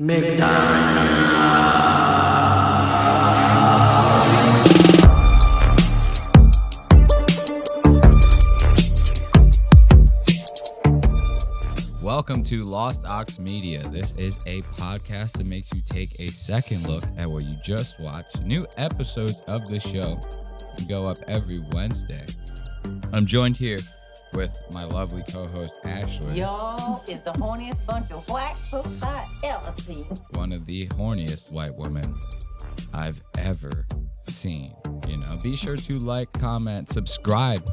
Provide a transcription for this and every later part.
Welcome to Lost Ox Media. This is a podcast that makes you take a second look at what you just watched. New episodes of the show go up every Wednesday. I'm joined here with my lovely co-host, Ashley. Y'all is the horniest bunch of white folks I ever seen. One of the horniest white women I've ever seen. You know, be sure to like, comment, subscribe.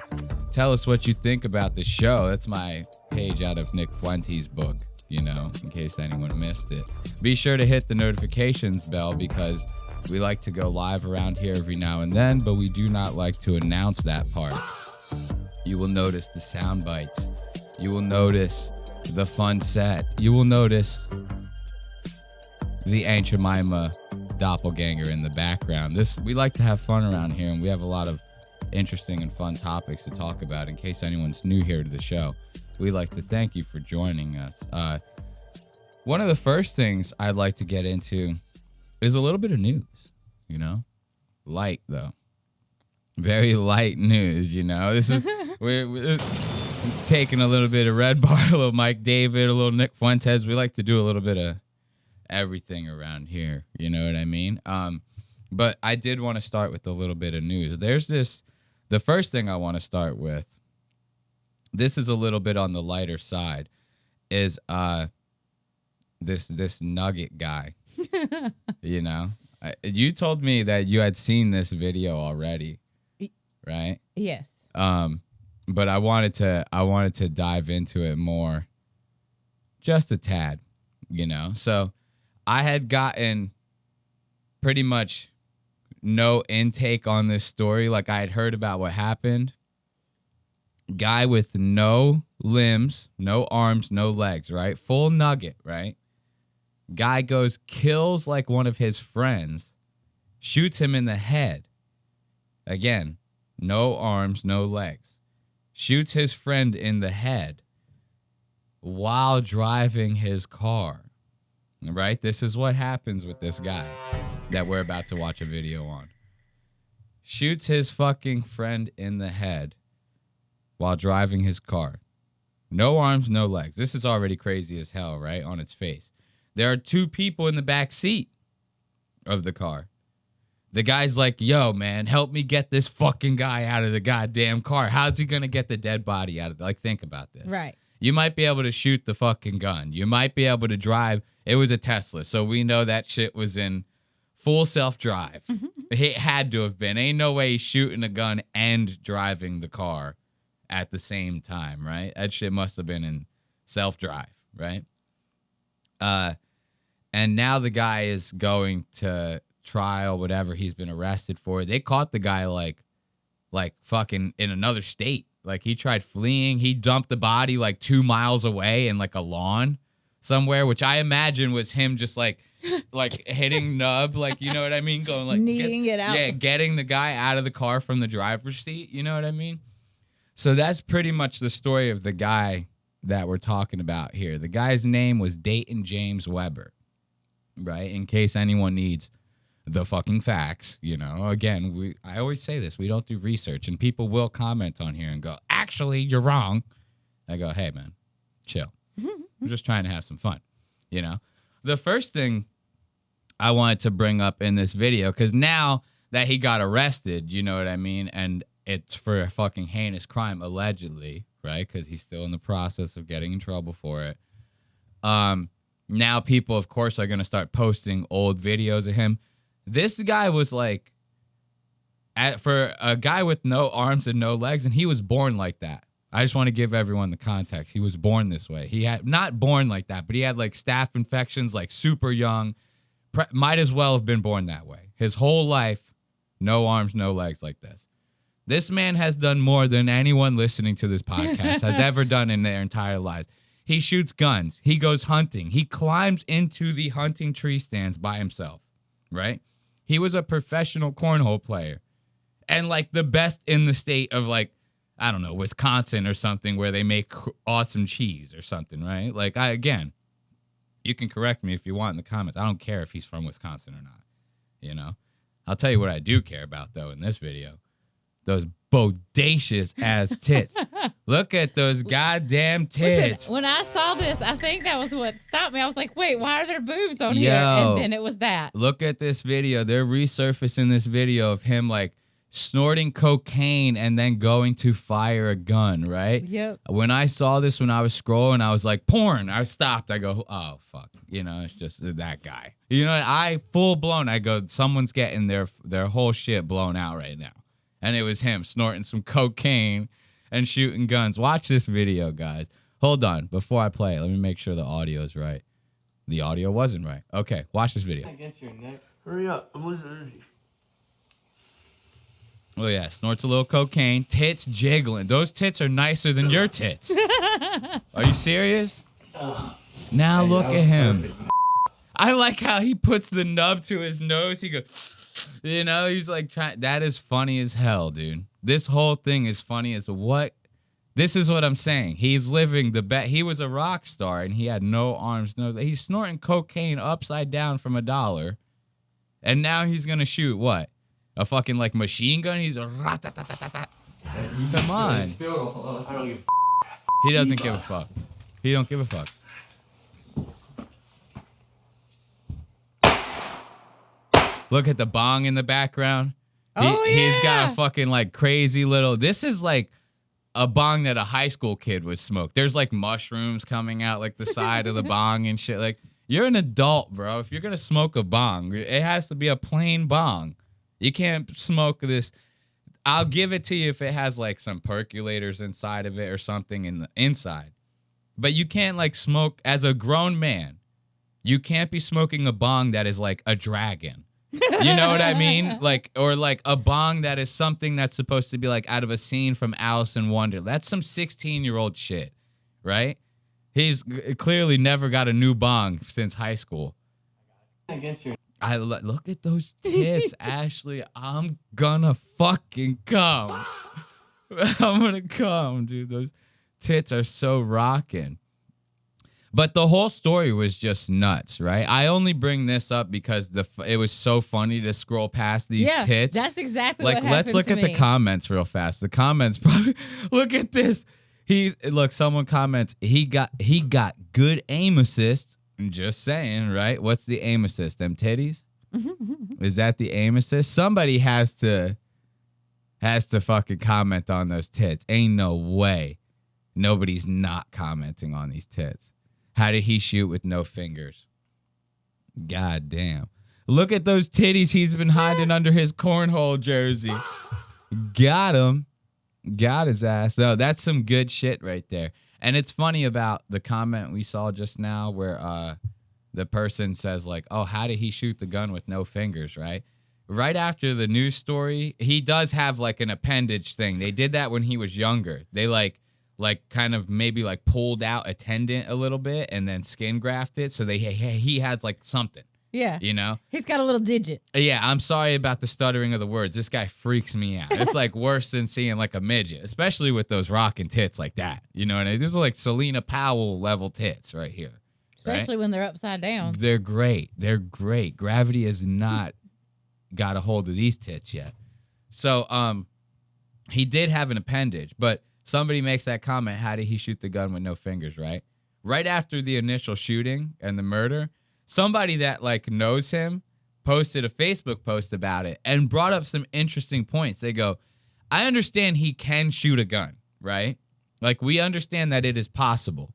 Tell us what you think about the show. That's my page out of Nick Fuentes' book, you know, in case anyone missed it. Be sure to hit the notifications bell because we like to go live around here every now and then, but we do not like to announce that part. You will notice the sound bites. You will notice the fun set. You will notice the Aunt Jemima doppelganger in the background. We like to have fun around here, and we have a lot of interesting and fun topics to talk about. In case anyone's new here to the show, we'd like to thank you for joining us. One of the first things I'd like to get into is a little bit of news, you know, light though, very light news. You know, this is we're taking a little bit of Red Bar, a little Mike David, a little Nick Fuentes. We like to do a little bit of everything around here. You know what I mean? But I did want to start with a little bit of news. The first thing I want to start with, this is a little bit on the lighter side, is this Nugget guy. You know, you told me that you had seen this video already, right? Yes. But I wanted to dive into it more, just a tad, you know. So I had gotten pretty much no intake on this story. Like, I had heard about what happened. Guy with no limbs, no arms, no legs, right? Full nugget, right? Guy goes, kills like one of his friends, shoots him in the head. Again, no arms, no legs. Shoots his friend in the head while driving his car. Right? This is what happens with this guy that we're about to watch a video on. Shoots his fucking friend in the head while driving his car. No arms, no legs. This is already crazy as hell, right? On its face. There are two people in the back seat of the car. The guy's like, yo, man, help me get this fucking guy out of the goddamn car. How's he going to get the dead body out of it? Like, think about this. Right. You might be able to shoot the fucking gun. You might be able to drive. It was a Tesla, so we know that shit was in full self-drive. It had to have been. Ain't no way he's shooting a gun and driving the car at the same time, right? That shit must have been in self-drive, right? And now the guy is going to trial, whatever he's been arrested for. They caught the guy like fucking in another state. Like, he tried fleeing. He dumped the body like 2 miles away in like a lawn somewhere, which I imagine was him just like hitting nub, like, you know what I mean? Going like kneading it out. Yeah, getting the guy out of the car from the driver's seat, you know what I mean? So that's pretty much the story of the guy that we're talking about here. The guy's name was Dayton James Weber, right? In case anyone needs the fucking facts, you know. Again, I always say this, we don't do research, and people will comment on here and go, actually, you're wrong. I go, hey, man, chill. I'm just trying to have some fun, you know. The first thing I wanted to bring up in this video, because now that he got arrested, you know what I mean, and it's for a fucking heinous crime, allegedly, right, because he's still in the process of getting in trouble for it. Now people, of course, are going to start posting old videos of him. This guy was like, for a guy with no arms and no legs, and he was born like that. I just want to give everyone the context. He was born this way. He had, not born like that, but he had like staph infections, like super young. Might as well have been born that way. His whole life, no arms, no legs like this. This man has done more than anyone listening to this podcast has ever done in their entire lives. He shoots guns. He goes hunting. He climbs into the hunting tree stands by himself, right? He was a professional cornhole player and like the best in the state of like, I don't know, Wisconsin or something where they make awesome cheese or something, right? Like, again, You can correct me if you want in the comments. I don't care if he's from Wisconsin or not. You know? I'll tell you what I do care about, though, in this video. Those bodacious ass tits. Look at those goddamn tits. Listen, when I saw this, I think that was what stopped me. I was like, wait, why are there boobs on here? And then it was that. Look at this video. They're resurfacing this video of him, like, snorting cocaine and then going to fire a gun, right? Yep. When I saw this, when I was scrolling, I was like, porn. I stopped. I go, oh, fuck. You know, it's just that guy. You know, I full blown, I go, someone's getting their whole shit blown out right now. And it was him snorting some cocaine and shooting guns. Watch this video, guys. Hold on. Before I play it, let me make sure the audio is right. The audio wasn't right. Okay, watch this video. Against your neck. Hurry up. I'm losing energy. Oh, yeah. Snorts a little cocaine. Tits jiggling. Those tits are nicer than your tits. Are you serious? Now look at him. I like how he puts the nub to his nose. He goes, you know, he's like trying. That is funny as hell, dude. This whole thing is funny as what. This is what I'm saying. He's living the best. He was a rock star and he had no arms, no. He's snorting cocaine upside down from $1. And now he's going to shoot what? A fucking like machine gun? He's a rat-tat-tat-tat-tat. Come on. I don't give He doesn't give a fuck. He don't give a fuck. Look at the bong in the background. He's got a fucking like crazy little. This is like a bong that a high school kid would smoke. There's like mushrooms coming out like the side of the bong and shit. Like, you're an adult, bro. If you're gonna smoke a bong, it has to be a plain bong. You can't smoke this. I'll give it to you if it has like some percolators inside of it or something in the inside. But you can't like smoke as a grown man. You can't be smoking a bong that is like a dragon. You know what I mean? Like, or like a bong that is something that's supposed to be like out of a scene from Alice in Wonderland. That's some 16-year-old shit, right? He's clearly never got a new bong since high school. against your Look at those tits, Ashley. I'm gonna fucking come. I'm gonna come, dude. Those tits are so rocking. But the whole story was just nuts, right? I only bring this up because it was so funny to scroll past these tits. That's exactly like, what happened let's look to at me. the comments real fast. The comments probably look at this. Someone comments, he got good aim assist. I'm just saying, right? What's the aim assist? Them titties? Is that the aim assist? Somebody has to fucking comment on those tits. Ain't no way nobody's not commenting on these tits. How did he shoot with no fingers? God damn. Look at those titties he's been hiding under his cornhole jersey. Got him. Got his ass. No, that's some good shit right there. And it's funny about the comment we saw just now where the person says like, oh, how did he shoot the gun with no fingers, right? Right after the news story, he does have like an appendage thing. They did that when he was younger. They like kind of maybe like pulled out a tendon a little bit and then skin grafted. So he has like something. Yeah. You know? He's got a little digit. Yeah, I'm sorry about the stuttering of the words. This guy freaks me out. It's like worse than seeing like a midget, especially with those rockin' tits like that. You know what I mean? These are like Selena Powell level tits right here. Especially when they're upside down. They're great. They're great. Gravity has not got a hold of these tits yet. So he did have an appendage, but somebody makes that comment, how did he shoot the gun with no fingers, right? Right after the initial shooting and the murder, somebody that like knows him posted a Facebook post about it and brought up some interesting points. They go, I understand he can shoot a gun, right? Like, we understand that it is possible.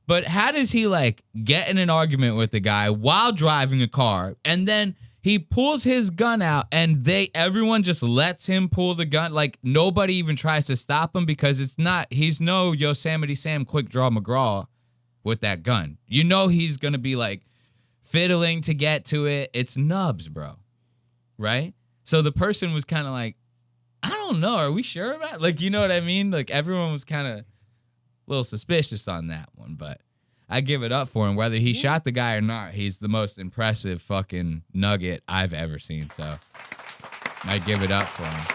But how does he like get in an argument with the guy while driving a car and then he pulls his gun out and everyone just lets him pull the gun? Like, nobody even tries to stop him because he's no Yosemite Sam Quick Draw McGraw with that gun. You know he's going to be like fiddling to get to it. It's nubs, bro. Right? So the person was kind of like, I don't know. Are we sure about it? Like, you know what I mean? Like, everyone was kind of a little suspicious on that one, but I give it up for him. Whether he shot the guy or not, he's the most impressive fucking nugget I've ever seen. So I give it up for him.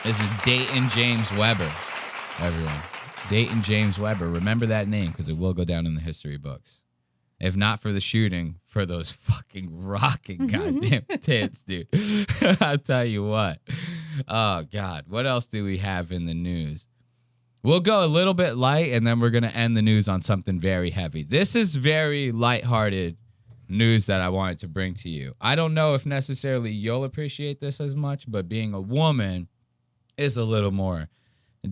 This is Dayton James Weber, everyone. Dayton James Weber. Remember that name because it will go down in the history books. If not for the shooting, for those fucking rocking goddamn tits, dude. I'll tell you what. Oh, God. What else do we have in the news? We'll go a little bit light, and then we're going to end the news on something very heavy. This is very lighthearted news that I wanted to bring to you. I don't know if necessarily you'll appreciate this as much, but being a woman is a little more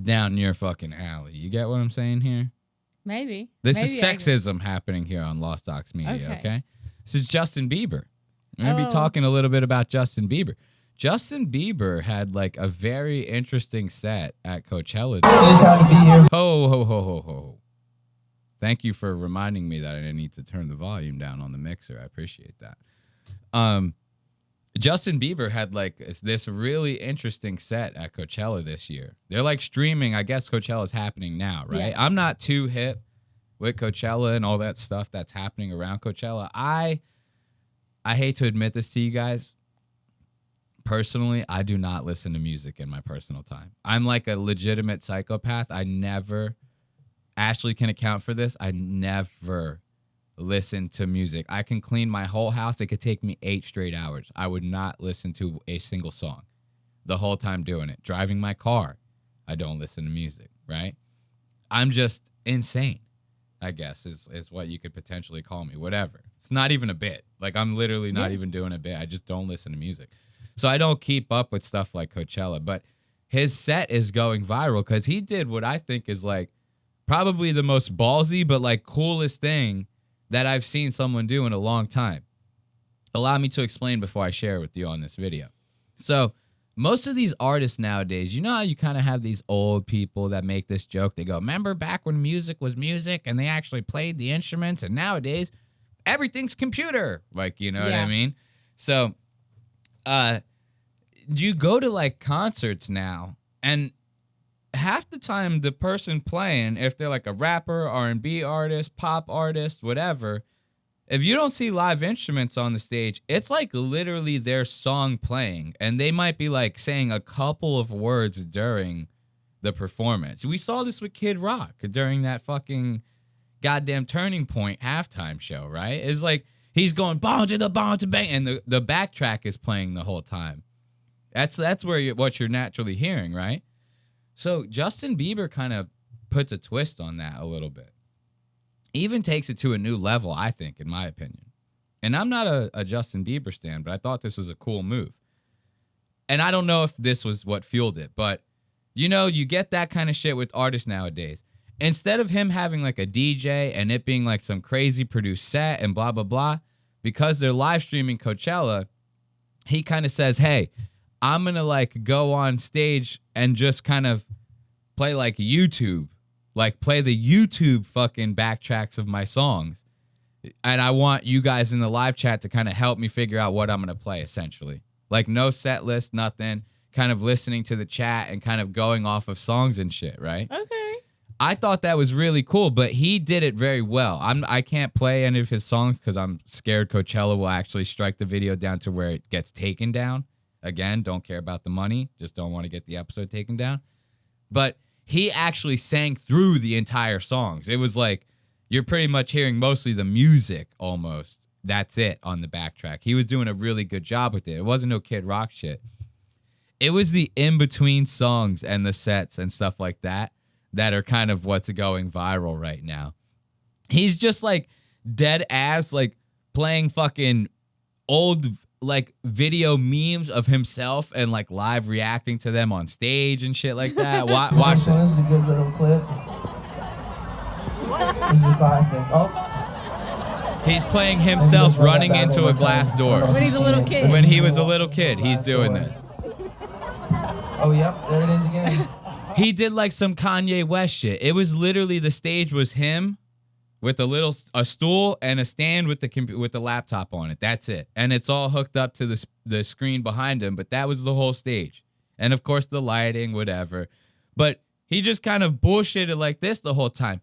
down your fucking alley. You get what I'm saying here? Maybe. This is sexism happening here on Lost Docs Media, okay? This is Justin Bieber. We're going to be talking a little bit about Justin Bieber. Justin Bieber had like a very interesting set at Coachella. Ho, ho, ho, ho, ho. Thank you for reminding me that I didn't need to turn the volume down on the mixer. I appreciate that. Justin Bieber had like this really interesting set at Coachella this year. They're like streaming. I guess Coachella is happening now, right? Yeah. I'm not too hip with Coachella and all that stuff that's happening around Coachella. I hate to admit this to you guys. Personally, I do not listen to music in my personal time. I'm like a legitimate psychopath. Ashley can account for this. I never listen to music. I can clean my whole house. It could take me 8 straight hours. I would not listen to a single song the whole time doing it. Driving my car, I don't listen to music, right? I'm just insane, I guess, is what you could potentially call me. Whatever. It's not even a bit. Like, I'm literally not even doing a bit. I just don't listen to music. So I don't keep up with stuff like Coachella. But his set is going viral because he did what I think is, like, probably the most ballsy but, like, coolest thing that I've seen someone do in a long time. Allow me to explain before I share it with you on this video. So most of these artists nowadays, you know how you kind of have these old people that make this joke? They go, remember back when music was music and they actually played the instruments, and nowadays everything's computer. Like, you know what I mean? So you go to like concerts now, and half the time the person playing, if they're like a rapper, R&B artist, pop artist, whatever, if you don't see live instruments on the stage, it's like literally their song playing, and they might be like saying a couple of words during the performance. We saw this with Kid Rock during that fucking goddamn Turning Point halftime show, right? It's like he's going bong to bang, and the backtrack is playing the whole time. That's where what you're naturally hearing, right? So Justin Bieber kind of puts a twist on that a little bit. Even takes it to a new level, I think, in my opinion. And I'm not a Justin Bieber stan, but I thought this was a cool move. And I don't know if this was what fueled it, but, you know, you get that kind of shit with artists nowadays. Instead of him having like a DJ and it being like some crazy produced set and blah, blah, blah, because they're live streaming Coachella, he kind of says, hey, I'm going to like go on stage and just kind of play like YouTube, like play the YouTube fucking backtracks of my songs. And I want you guys in the live chat to kind of help me figure out what I'm going to play, essentially. Like no set list, nothing, kind of listening to the chat and kind of going off of songs and shit, right? Okay. I thought that was really cool, but he did it very well. I can't play any of his songs because I'm scared Coachella will actually strike the video down to where it gets taken down. Again, don't care about the money. Just don't want to get the episode taken down. But he actually sang through the entire songs. It was like you're pretty much hearing mostly the music almost. That's it on the backtrack. He was doing a really good job with it. It wasn't no Kid Rock shit. It was the in-between songs and the sets and stuff like that that are kind of what's going viral right now. He's just like dead ass, like playing fucking old like video memes of himself and like live reacting to them on stage and shit like that. Watch this is a good little clip. This is a classic. Oh, he's playing himself running into a glass door. When he's a little kid. When he was a little kid, he's doing this. Oh, yep, there it is again. He did like some Kanye West shit. It was literally the stage was him with a stool and a stand with the laptop on it. That's it. And it's all hooked up to the screen behind him, but that was the whole stage. And of course the lighting, whatever. But he just kind of bullshitted like this the whole time.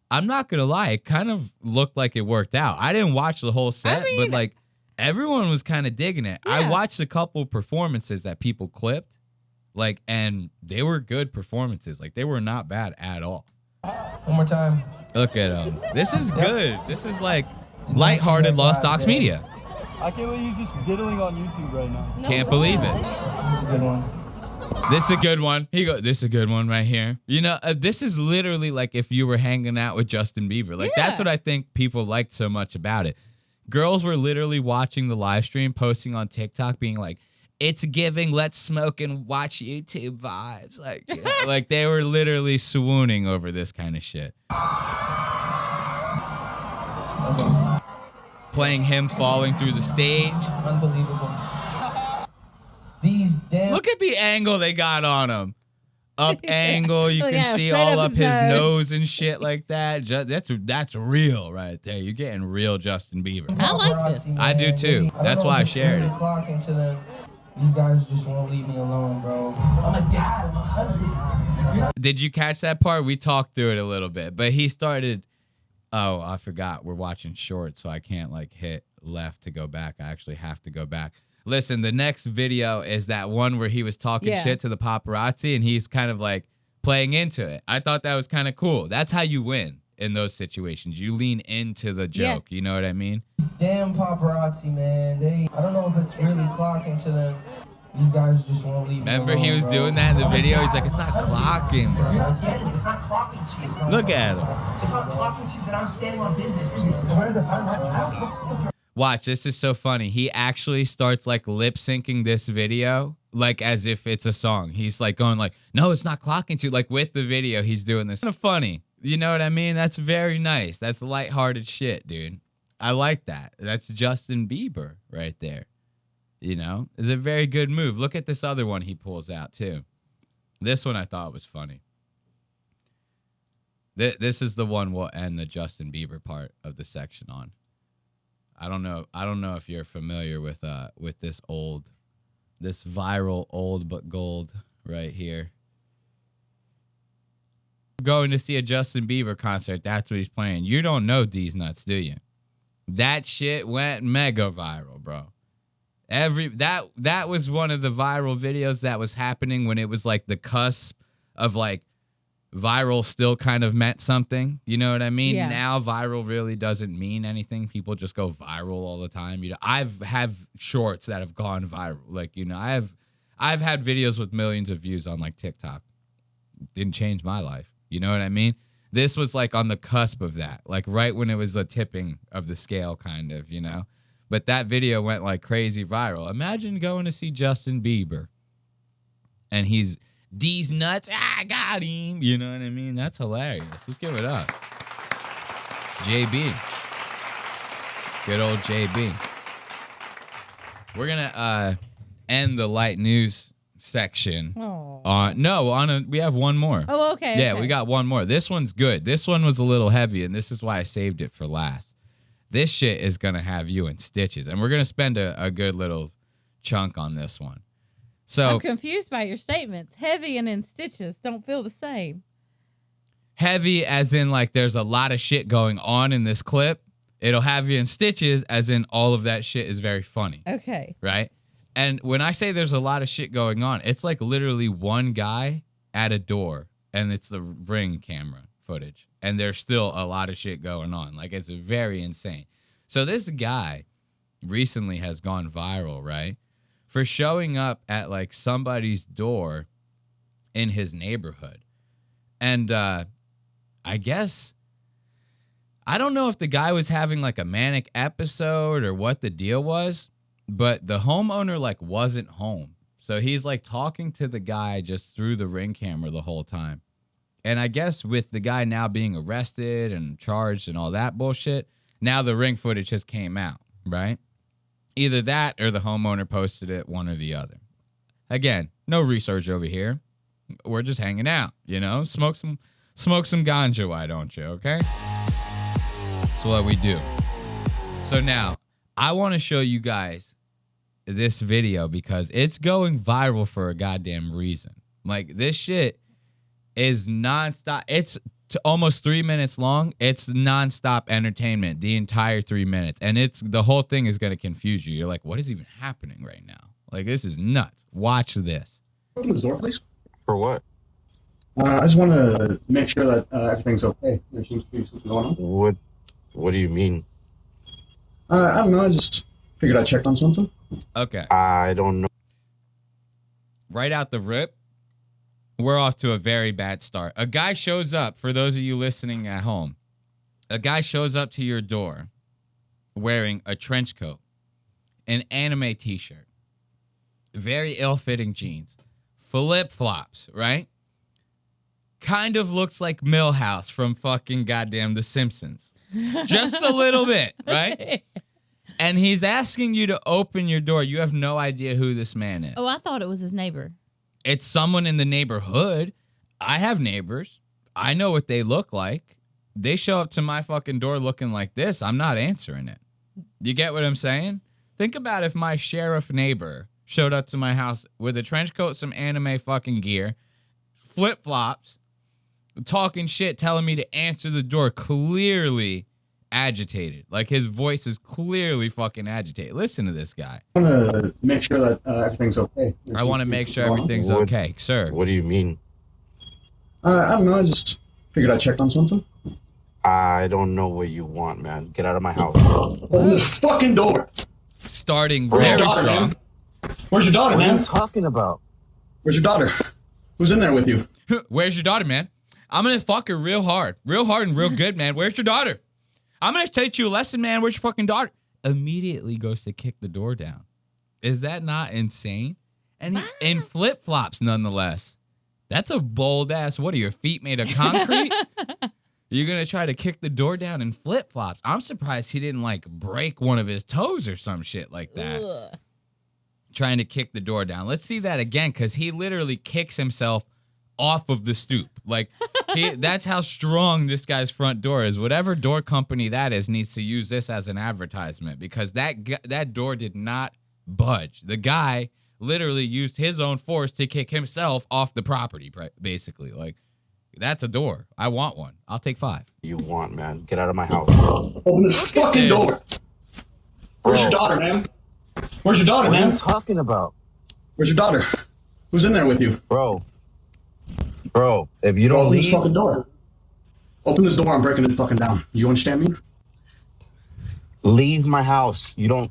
I'm not going to lie, it kind of looked like it worked out. I didn't watch the whole set, but like everyone was kind of digging it. Yeah. I watched a couple performances that people clipped, like, and they were good performances. Like they were not bad at all. One more time. Look at him. This is good. This is like Lighthearted Lost Docs Media. I can't believe he's just diddling on YouTube right now. Can't believe it. This is a good one. This is a good one. This is a good one right here. You know, this is literally like if you were hanging out with Justin Bieber. Like, that's what I think people liked so much about it. Girls were literally watching the live stream, posting on TikTok, being like, it's giving let's smoke and watch YouTube vibes. Like, you know, like they were literally swooning over this kind of shit. Okay. Playing him falling through the stage. Unbelievable. These damn. Look at the angle they got on him. Up angle, you can see straight all up up his nose and shit like that. That's real right there. You're getting real Justin Bieber. I like this. Man. I do too. That's why I shared it. Clocking to them. These guys just won't leave me alone, bro. I'm a dad. I'm a husband. Did you catch that part? We talked through it a little bit, but he started. Oh, I forgot. We're watching shorts, so I can't like hit left to go back. I actually have to go back. Listen, the next video is that one where he was talking shit to the paparazzi and he's kind of like playing into it. I thought that was kind of cool. That's how you win in those situations. You lean into the joke. You know what I mean? These damn paparazzi, man. I don't know if it's really clocking to them. These guys just won't leave me Remember alone, he was bro. doing that in the video? He's like, it's not clocking, bro. You're not getting it. It's not clocking to you. Look at him. It's not clocking to you that I'm standing on business, is it? Where the sun's not. Watch, this is so funny. He actually starts like lip syncing this video, like as if it's a song. He's like going like, no, it's not clocking to, like with the video, he's doing this. Kind of funny. You know what I mean? That's very nice. That's lighthearted shit, dude. I like that. That's Justin Bieber right there. You know, it's a very good move. Look at this other one he pulls out too. This one I thought was funny. This is the one we'll end the Justin Bieber part of the section on. I don't know if you're familiar with this viral old but gold right here. Going to see a Justin Bieber concert, that's what he's playing. You don't know these nuts, do you? That shit went mega viral, bro. That was one of the viral videos that was happening when it was like the cusp of like viral still kind of meant something. You know what I mean? Yeah. Now viral really doesn't mean anything. People just go viral all the time. You know, I've have shorts that have gone viral. Like, you know, I've had videos with millions of views on like TikTok. Didn't change my life. You know what I mean? This was like on the cusp of that, like right when it was a tipping of the scale kind of, you know? But that video went like crazy viral. Imagine going to see Justin Bieber and he's D's nuts. I got him. You know what I mean? That's hilarious. Let's give it up. JB. Good old JB. We're going to end the light news section. We have one more. Oh, okay. Yeah, okay. we got one more. This one's good. This one was a little heavy, and this is why I saved it for last. This shit is going to have you in stitches, and we're going to spend a good little chunk on this one. So I'm confused by your statements. Heavy and in stitches don't feel the same. Heavy as in like there's a lot of shit going on in this clip. It'll have you in stitches as in all of that shit is very funny. Okay. Right? And when I say there's a lot of shit going on, it's like literally one guy at a door and it's the Ring camera footage. And there's still a lot of shit going on. Like, it's very insane. So this guy recently has gone viral, right? For showing up at like somebody's door in his neighborhood. And I guess, I don't know if the guy was having like a manic episode or what the deal was, but the homeowner like wasn't home. So he's like talking to the guy just through the Ring camera the whole time. And I guess with the guy now being arrested and charged and all that bullshit, now the Ring footage just came out, right? Either that or the homeowner posted it, one or the other. Again, no research over here. We're just hanging out, you know? Smoke some ganja, why don't you, okay? That's what we do. So now, I want to show you guys this video because it's going viral for a goddamn reason. Like, this shit is nonstop. It's almost 3 minutes long. It's nonstop entertainment the entire 3 minutes. And the whole thing is going to confuse you. You're like, what is even happening right now? Like, this is nuts. Watch this. Open this door, please. For what? I just want to make sure that everything's okay. There seems to be something going on. What do you mean? I don't know. I just figured I'd check on something. Okay. I don't know. Right out the rip, we're off to a very bad start. A guy shows up, for those of you listening at home, a guy shows up to your door wearing a trench coat, an anime t-shirt, very ill-fitting jeans, flip-flops, right? Kind of looks like Milhouse from fucking goddamn The Simpsons. Just a little bit, right? And he's asking you to open your door. You have no idea who this man is. Oh, I thought it was his neighbor. It's someone in the neighborhood. I have neighbors. I know what they look like. They show up to my fucking door looking like this. I'm not answering it. You get what I'm saying? Think about if my sheriff neighbor showed up to my house with a trench coat, some anime fucking gear, flip-flops, talking shit, telling me to answer the door, clearly agitated. Like, his voice is clearly fucking agitated. Listen to this guy. I want to make sure that everything's okay. I want to make sure everything's okay, sir. What do you mean? I don't know. I just figured I'd check on something. I don't know what you want, man. Get out of my house. Open this fucking door. Starting Where's very your daughter, strong. man? Where's your daughter, What are man? you talking about? Where's your daughter? Who's in there with you? Where's your daughter, man? I'm going to fuck her real hard and real good, man. Where's your daughter? I'm going to teach you a lesson, man. Where's your fucking daughter? Immediately goes to kick the door down. Is that not insane? And in flip-flops, nonetheless. That's a bold-ass, what are your feet made of concrete? You're going to try to kick the door down in flip-flops. I'm surprised he didn't, like, break one of his toes or some shit like that. Ugh. Trying to kick the door down. Let's see that again, because he literally kicks himself off of the stoop. Like, that's how strong this guy's front door is. Whatever door company that is needs to use this as an advertisement, because that door did not budge. The guy literally used his own force to kick himself off the property, basically. Like, that's a door. I want one. I'll take 5. You want, man? Get out of my house. Open this fucking door. Where's your daughter, man? Where's your daughter, What are man? you talking about? Where's your daughter? Who's in there with you? Bro, if you don't Open this leave, fucking door. Open this door. I'm breaking it fucking down. You understand me? leave my house. You don't.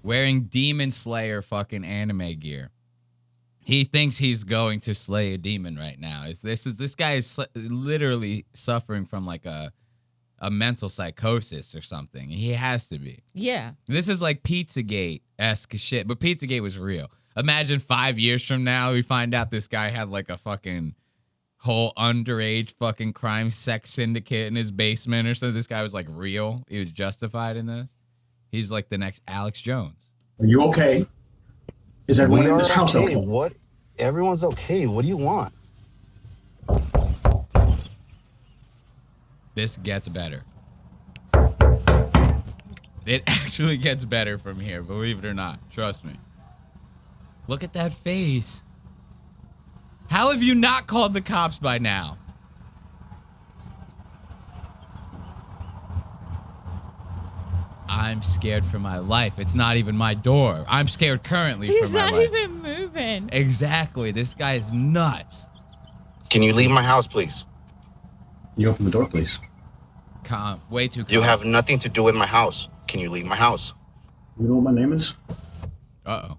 Wearing Demon Slayer fucking anime gear. He thinks he's going to slay a demon right now. This guy is literally suffering from like a mental psychosis or something. He has to be. Yeah. This is like Pizzagate-esque shit, but Pizzagate was real. Imagine 5 years from now, we find out this guy had like a fucking whole underage fucking crime sex syndicate in his basement or something. This guy was like real. He was justified in this. He's like the next Alex Jones. Are you okay? Is everyone in this house okay? What? Everyone's okay. What do you want? This gets better. It actually gets better from here, believe it or not. Trust me. Look at that face. How have you not called the cops by now? I'm scared for my life. It's not even my door. I'm scared currently for my life. He's not even moving. Exactly. This guy is nuts. Can you leave my house, please? Can you open the door, please? Way too calm. You have nothing to do with my house. Can you leave my house? You know what my name is? Uh-oh.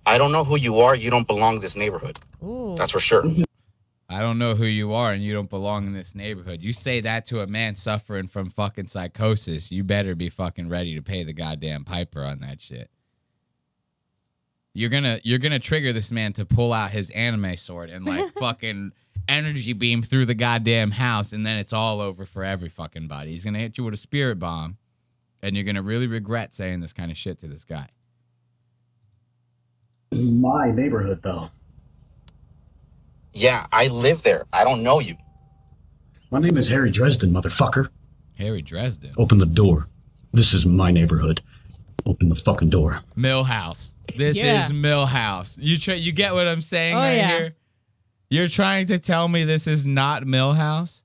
I don't know who you are. You don't belong in this neighborhood. Ooh. That's for sure. I don't know who you are and you don't belong in this neighborhood. You say that to a man suffering from fucking psychosis, you better be fucking ready to pay the goddamn piper on that shit. You're gonna trigger this man to pull out his anime sword and like fucking energy beam through the goddamn house, and then it's all over for every fucking body. He's gonna hit you with a spirit bomb, and you're gonna really regret saying this kind of shit to this guy. This is my neighborhood, though. Yeah, I live there. I don't know you. My name is Harry Dresden, motherfucker. Harry Dresden. Open the door. This is my neighborhood. Open the fucking door. Millhouse. This is Millhouse. You get what I'm saying here? You're trying to tell me this is not Millhouse?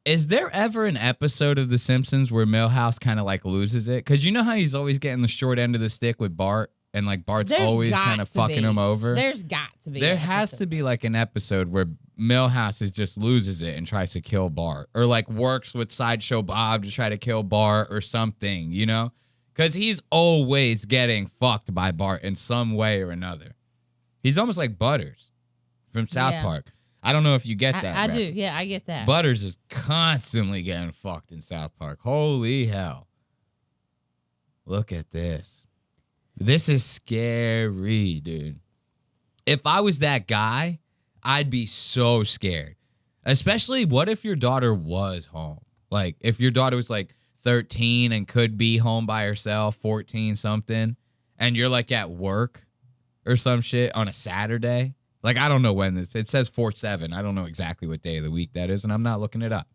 Is there ever an episode of The Simpsons where Millhouse kind of like loses it? Because you know how he's always getting the short end of the stick with Bart? And like Bart's always kind of fucking him over. There's got to be. There has to be like an episode where Milhouse just loses it and tries to kill Bart, or like works with Sideshow Bob to try to kill Bart or something, you know? Because he's always getting fucked by Bart in some way or another. He's almost like Butters from South Park. I don't know if you get that. I do. Yeah, I get that. Butters is constantly getting fucked in South Park. Holy hell. Look at this. This is scary, dude. If I was that guy, I'd be so scared. Especially, what if your daughter was home? Like, if your daughter was like 13 and could be home by herself, 14 something, and you're like at work or some shit on a Saturday. Like, I don't know when this, it says 4/7. I don't know exactly what day of the week that is, and I'm not looking it up.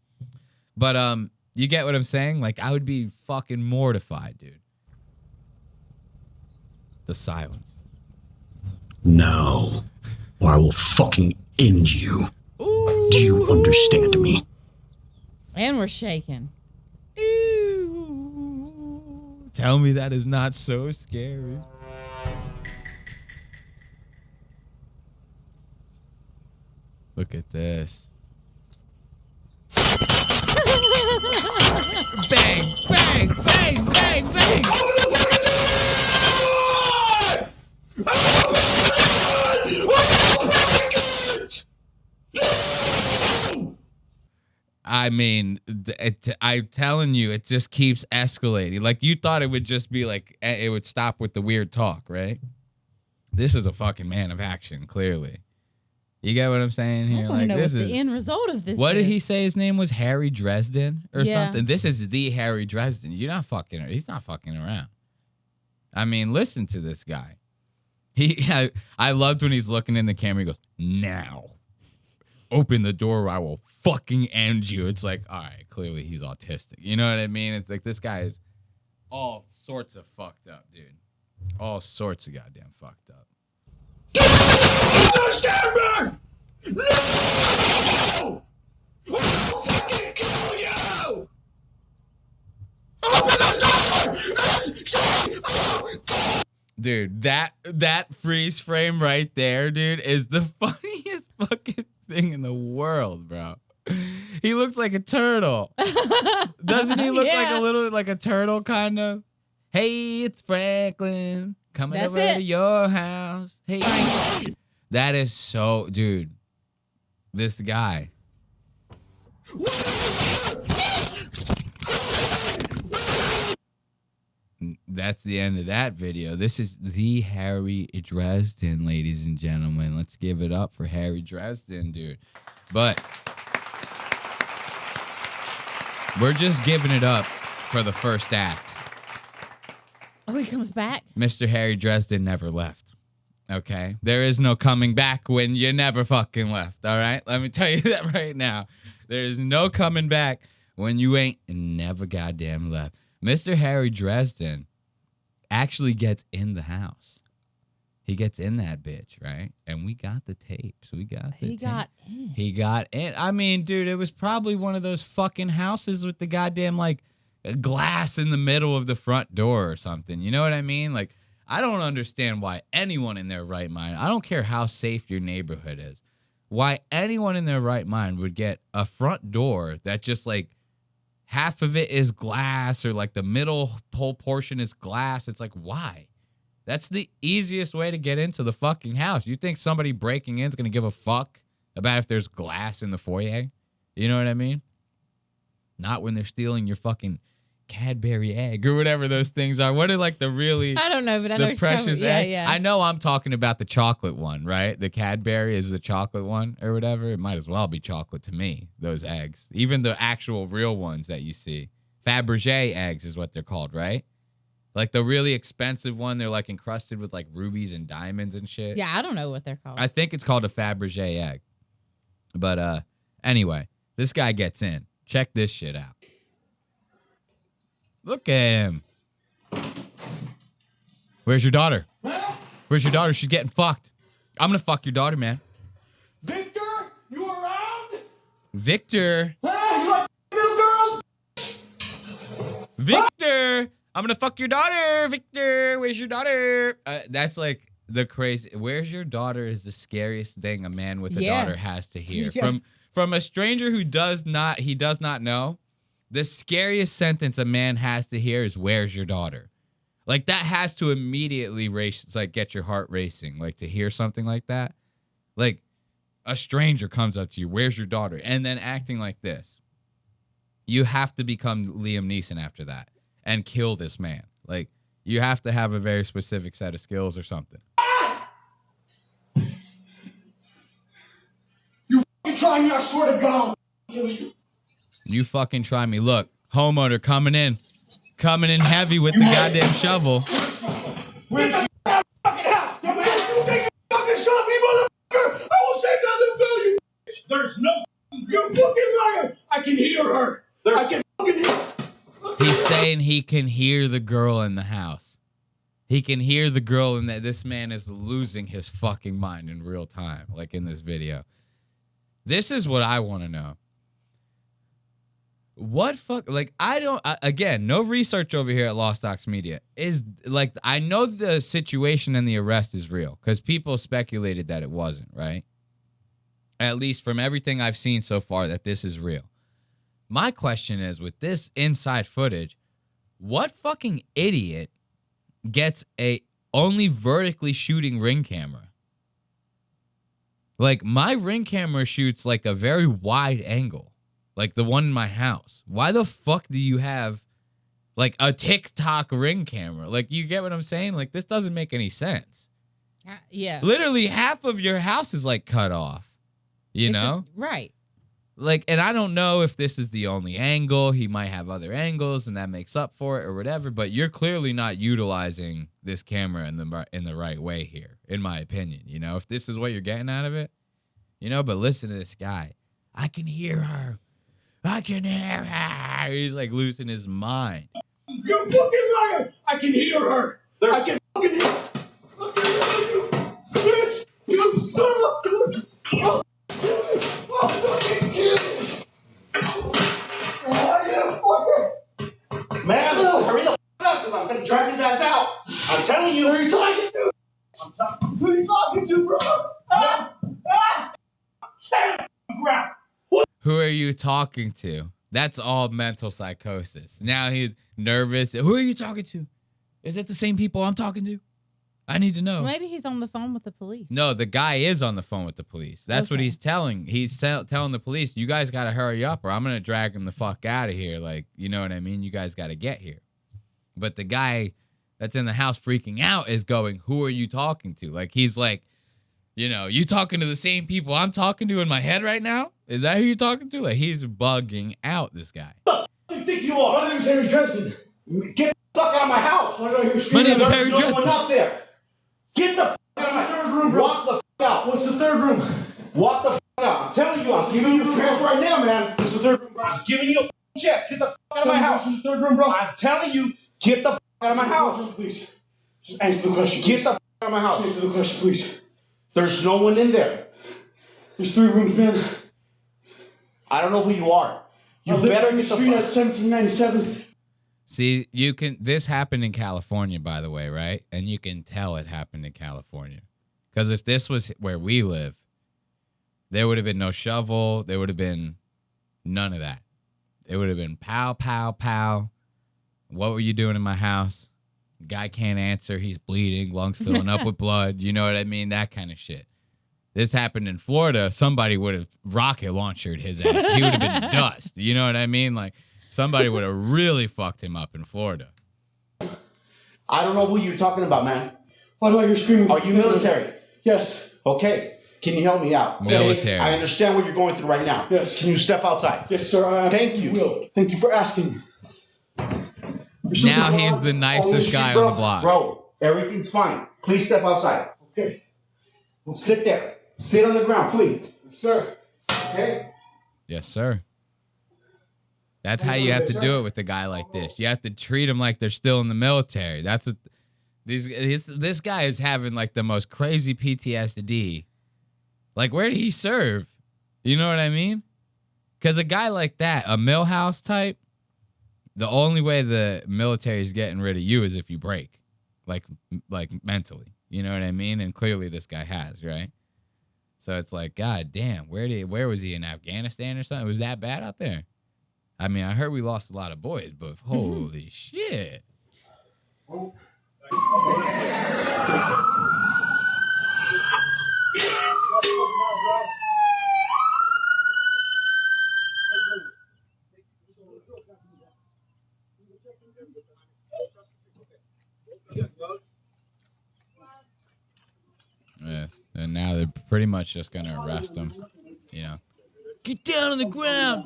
But you get what I'm saying? Like, I would be fucking mortified, dude. The silence. No, or I will fucking end you. Ooh. Do you understand me? And we're shaking. Ew. Tell me that is not so scary. Look at this. Bang, bang, bang, bang, bang. I mean, I'm telling you, it just keeps escalating. Like, you thought it would just be like, it would stop with the weird talk, right? This is a fucking man of action, clearly. You get what I'm saying here? I want to know what the end result of this is. What did he say his name was? Harry Dresden or Yeah. something? This is the Harry Dresden. You're not fucking, he's not fucking around. I mean, listen to this guy. I loved when he's looking in the camera. He goes, now. Open the door or I will fucking end you. It's like, all right, clearly he's autistic. You know what I mean? It's like, this guy is all sorts of fucked up, dude. All sorts of goddamn fucked up. Understand me? No! I will fucking kill you! Open the door! Dude, that freeze frame right there, dude, is the funniest fucking thing in the world, bro. He looks like a turtle. Doesn't he look like a little, like a turtle, kind of? Hey, it's Franklin. Coming over to your house. Hey. That is so, dude. This guy. That's the end of that video. This is the Harry Dresden, ladies and gentlemen. Let's give it up for Harry Dresden, dude. But we're just giving it up for the first act. Oh, he comes back? Mr. Harry Dresden never left. Okay? There is no coming back when you never fucking left. All right? Let me tell you that right now. There is no coming back when you ain't never goddamn left. Mr. Harry Dresden actually gets in the house. He gets in that bitch, right? And we got the tapes. We got the tapes. He got in. I mean, dude, it was probably one of those fucking houses with the goddamn, like, glass in the middle of the front door or something. You know what I mean? Like, I don't understand why anyone in their right mind, I don't care how safe your neighborhood is, why anyone in their right mind would get a front door that just, like, half of it is glass or like the middle whole portion is glass. It's like, why? That's the easiest way to get into the fucking house. You think somebody breaking in is going to give a fuck about if there's glass in the foyer? You know what I mean? Not when they're stealing your fucking Cadbury egg or whatever those things are. What are like the really... I don't know, but I know the precious egg? Yeah. I know I'm talking about the chocolate one, right? The Cadbury is the chocolate one or whatever. It might as well be chocolate to me, those eggs. Even the actual real ones that you see. Fabergé eggs is what they're called, right? Like the really expensive one, they're like encrusted with like rubies and diamonds and shit. Yeah, I don't know what they're called. I think it's called a Fabergé egg. But anyway, this guy gets in. Check this shit out. Look at him. Where's your daughter? Where's your daughter? She's getting fucked. I'm going to fuck your daughter, man. Victor, you around? Victor. Hey, you like little girls? Victor. I'm going to fuck your daughter. Victor, where's your daughter? That's like the crazy. Where's your daughter is the scariest thing a man with a Yeah. daughter has to hear Yeah. from a stranger who does not know. The scariest sentence a man has to hear is "Where's your daughter?" Like that has to immediately race. It's like get your heart racing. Like to hear something like that. Like a stranger comes up to you, "Where's your daughter?" And then acting like this. You have to become Liam Neeson after that and kill this man. Like you have to have a very specific set of skills or something. You try me, I swear to God, I'll kill you. You fucking try me. Look, homeowner coming in heavy with the goddamn shovel. Where's your fucking house? Dumbass, you think you fucking shot me, motherfucker? I will save that little girl, you bitch. There's no... You fucking liar. I can hear her. I can fucking hear her. He's saying he can hear the girl in the house. He can hear the girl in that. This man is losing his fucking mind in real time, like in this video. This is what I want to know. What fuck? Like, I don't, again, no research over here at Lost Docs Media. Is like, I know the situation and the arrest is real because people speculated that it wasn't, right? At least from everything I've seen so far, that this is real. My question is, with this inside footage, what fucking idiot gets a only vertically shooting Ring camera? Like, my Ring camera shoots like a very wide angle, like the one in my house. Why the fuck do you have like a TikTok Ring camera? Like, you get what I'm saying? Like, this doesn't make any sense. Yeah. Literally half of your house is like cut off, you know? Right. Like, and I don't know if this is the only angle. He might have other angles, and that makes up for it or whatever. But you're clearly not utilizing this camera in the right way here, in my opinion. You know, if this is what you're getting out of it, you know. But listen to this guy. I can hear her. I can hear her. He's like losing his mind. You fucking liar! I can hear her. I can fucking hear her. I can hear you, bitch. You son of a bitch. I'll fucking kill you. Man, hurry the fuck up, because I'm gonna drag his ass out. I'm telling you. Who are you talking to? Who are you talking to, bro? Stand on the ground. Who are you talking to? That's all mental psychosis. Now he's nervous. Who are you talking to? Is it the same people I'm talking to? I need to know. Maybe he's on the phone with the police. No, the guy is on the phone with the police. That's what he's telling. He's telling the police, you guys got to hurry up or I'm going to drag him the fuck out of here. Like, you know what I mean? You guys got to get here. But the guy that's in the house freaking out is going, who are you talking to? Like, he's like, you know, you talking to the same people I'm talking to in my head right now? Is that who you're talking to? Like, he's bugging out, this guy. Who do you think you are? My name is Harry Dresden. Get the fuck out of my house. Why don't you scream? My name is Harry There's no Dresden. one up there. Get the fuck out of my third room, bro. Walk the fuck out. What's the third room? Walk the fuck out. I'm telling you, I'm giving you a chance right now, man. What's the third room, bro? I'm giving you a chance. Get the fuck out of my house. What's the third room, bro? I'm telling you, get the fuck out of my house. Please. Just answer the question. Get the fuck out of my house. Answer the question, please. There's no one in there. There's 3 rooms, man. I don't know who you are. You better get the street at 1797. See, you can. This happened in California, by the way, right? And you can tell it happened in California, because if this was where we live, there would have been no shovel. There would have been none of that. It would have been pow, pow, pow. What were you doing in my house? Guy can't answer. He's bleeding, lungs filling up with blood. You know what I mean? That kind of shit. This happened in Florida. Somebody would have rocket launched his ass. He would have been dust. You know what I mean? Like, somebody would have really fucked him up in Florida. I don't know who you're talking about, man. Why do I hear screaming? Are you military? Yes. Okay. Can you help me out? Military. I understand what you're going through right now. Yes. Can you step outside? Yes, sir. Thank you. Will. Thank you for asking. Now he's the nicest guy on the block. Bro, everything's fine. Please step outside. Okay. Well, sit there. Sit on the ground, please. Yes, sir. Okay? Yes, sir. That's how you have to do it with a guy like this. You have to treat him like they're still in the military. That's what this guy is having, like, the most crazy PTSD. Like, where did he serve? You know what I mean? Because a guy like that, a Millhouse type, the only way the military is getting rid of you is if you break. like mentally. You know what I mean? And clearly this guy has, right? So it's like, God damn, where was he, in Afghanistan or something? Was that bad out there? I mean, I heard we lost a lot of boys, but holy shit. Yes, and now they're pretty much just going to arrest him, you know. Get down on the ground.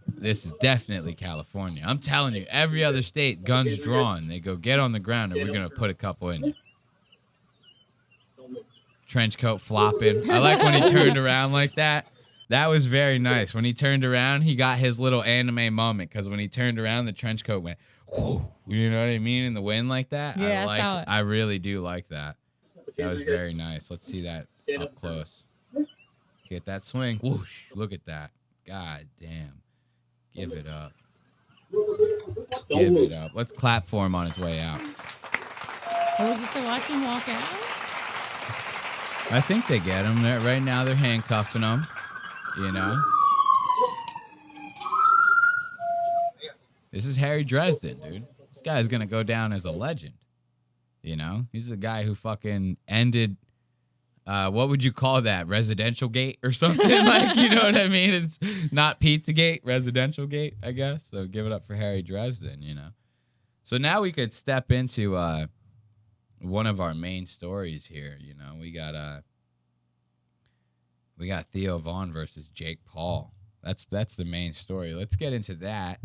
This is definitely California. I'm telling you, every other state, guns drawn. They go, get on the ground, and we're going to put a couple in you. Trench coat flopping. I like when he turned around like that. That was very nice. When he turned around, he got his little anime moment, because when he turned around, the trench coat went, whoo, you know what I mean, in the wind like that. Yeah, I really do like that. That was very nice. Let's see that up close. Get that swing. Whoosh. Look at that. God damn. Give it up. Give it up. Let's clap for him on his way out. Will we get to watch him walk out? I think they get him. Right now they're handcuffing him. You know? This is Harry Dresden, dude. This guy's going to go down as a legend. You know, he's the guy who fucking ended, what would you call that? Residential gate or something? Like, you know what I mean? It's not Pizzagate, residential gate, I guess. So give it up for Harry Dresden, you know. So now we could step into one of our main stories here. You know, we got Theo Von versus Jake Paul. That's the main story. Let's get into that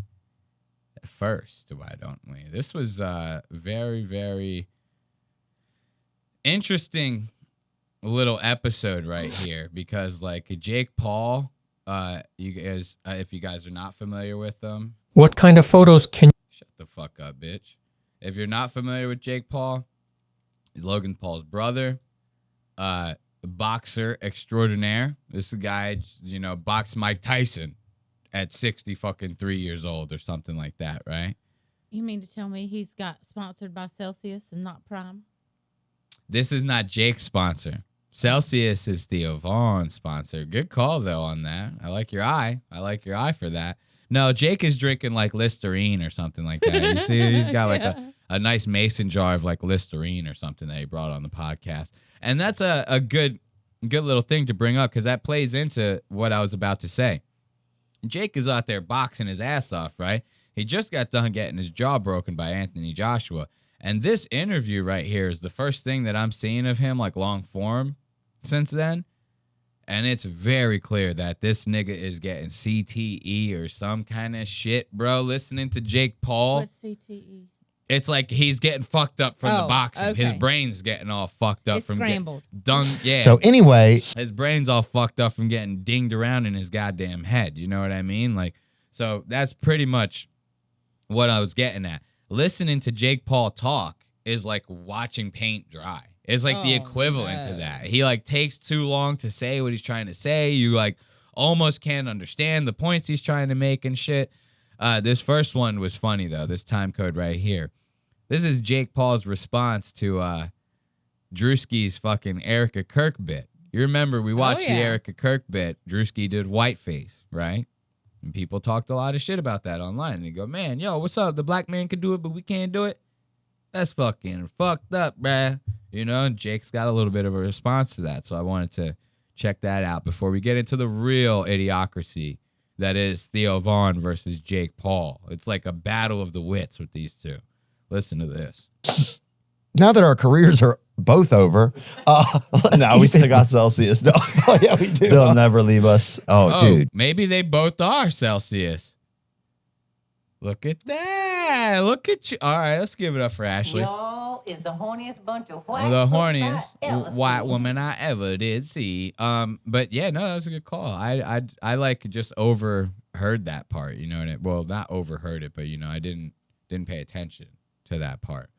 first. Why don't we? This was very, very interesting little episode right here, because like Jake Paul, you guys, if you guys are not familiar with them, what kind of photos can shut the fuck up, bitch. If you're not familiar with Jake Paul, Logan Paul's brother, boxer extraordinaire. This is a guy, you know, boxed Mike Tyson at 3 years old or something like that, right? You mean to tell me he's got sponsored by Celsius and not Prime? This is not Jake's sponsor. Celsius is Theo Von's sponsor. Good call, though, on that. I like your eye. I like your eye for that. No, Jake is drinking, like, Listerine or something like that. You see, he's got, like, a nice mason jar of, like, Listerine or something that he brought on the podcast. And that's a good little thing to bring up, because that plays into what I was about to say. Jake is out there boxing his ass off, right? He just got done getting his jaw broken by Anthony Joshua. And this interview right here is the first thing that I'm seeing of him, like, long form since then. And it's very clear that this nigga is getting CTE or some kind of shit, bro, listening to Jake Paul. What's CTE? It's like he's getting fucked up from the boxing. Okay. His brain's getting all fucked up from scrambled. Done. Yeah. So anyway, his brain's all fucked up from getting dinged around in his goddamn head. You know what I mean? Like, so that's pretty much what I was getting at. Listening to Jake Paul talk is like watching paint dry. It's like the equivalent to that. He like takes too long to say what he's trying to say. You like almost can't understand the points he's trying to make and shit. This first one was funny though. This time code right here. This is Jake Paul's response to Drewski's fucking Erica Kirk bit. You remember we watched the Erica Kirk bit. Drewski did whiteface, right? And people talked a lot of shit about that online. And they go, man, yo, what's up? The black man can do it, but we can't do it. That's fucking fucked up, bruh. You know, and Jake's got a little bit of a response to that. So I wanted to check that out before we get into the real idiocracy that is Theo Von versus Jake Paul. It's like a battle of the wits with these two. Listen to this. Now that our careers are both over, no, we still got Celsius. No, oh, yeah, we do. They'll never leave us. Oh, dude. Maybe they both are Celsius. Look at that. Look at you. All right, let's give it up for Ashley. Y'all is the horniest bunch of white The folks horniest I ever white seen. woman I ever did see. But yeah, no, that was a good call. I like just overheard that part. You know what I mean? Well, not overheard it, but you know, I didn't pay attention to that part.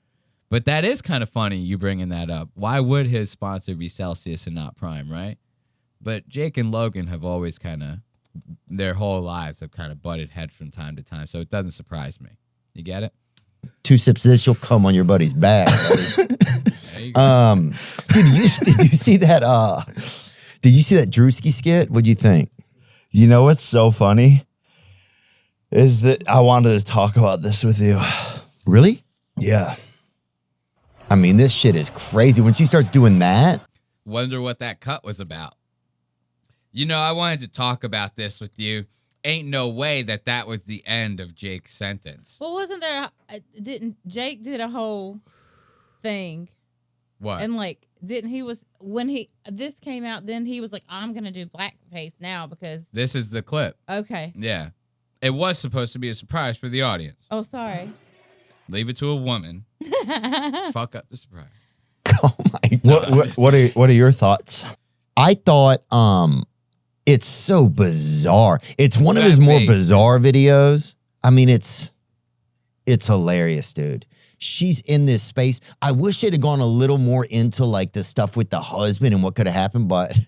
But that is kind of funny, you bringing that up. Why would his sponsor be Celsius and not Prime, right? But Jake and Logan have always kind of, their whole lives have kind of butted heads from time to time, so it doesn't surprise me. You get it? 2 sips of this, you'll come on your buddy's back. Dude, did you see that? Did you see that Drewski skit? What'd you think? You know what's so funny? Is that I wanted to talk about this with you. Really? Yeah. I mean, this shit is crazy. When she starts doing that. Wonder what that cut was about. You know, I wanted to talk about this with you. Ain't no way that was the end of Jake's sentence. Well, wasn't there? Didn't Jake did a whole thing? What? And like, didn't he was when this came out? Then he was like, I'm gonna do blackface now because this is the clip. Okay. Yeah, it was supposed to be a surprise for the audience. Oh, sorry. Leave it to a woman. Fuck up the surprise. Oh my God. What are your thoughts? I thought it's so bizarre. It's one of his more bizarre videos. I mean, it's hilarious, dude. She's in this space. I wish it had gone a little more into like the stuff with the husband and what could have happened, but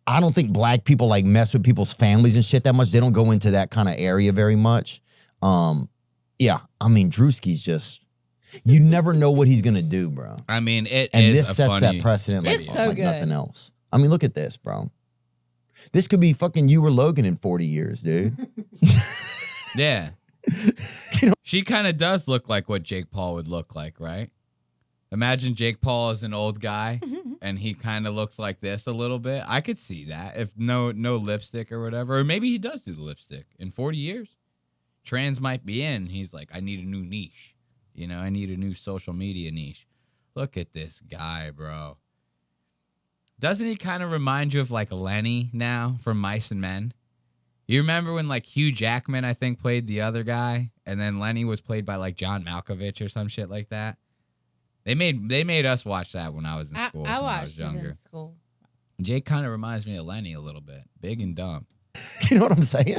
I don't think black people like mess with people's families and shit that much. They don't go into that kind of area very much. Yeah, I mean, Drewski's just, you never know what he's gonna do, bro. I mean, this sets that precedent like nothing else. I mean, look at this, bro. This could be fucking you or Logan in 40 years, dude. Yeah. She kind of does look like what Jake Paul would look like, right? Imagine Jake Paul as an old guy and he kind of looks like this a little bit. I could see that if no lipstick or whatever. Or maybe he does do the lipstick in 40 years. Trans might be in. He's like, I need a new niche. You know, I need a new social media niche. Look at this guy, bro. Doesn't he kind of remind you of like Lenny now from Mice and Men? You remember when like Hugh Jackman, I think, played the other guy, and then Lenny was played by like John Malkovich or some shit like that? They made us watch that when I was in school. I when watched I was younger. it in school. Jake kind of reminds me of Lenny a little bit. Big and dumb. You know what I'm saying?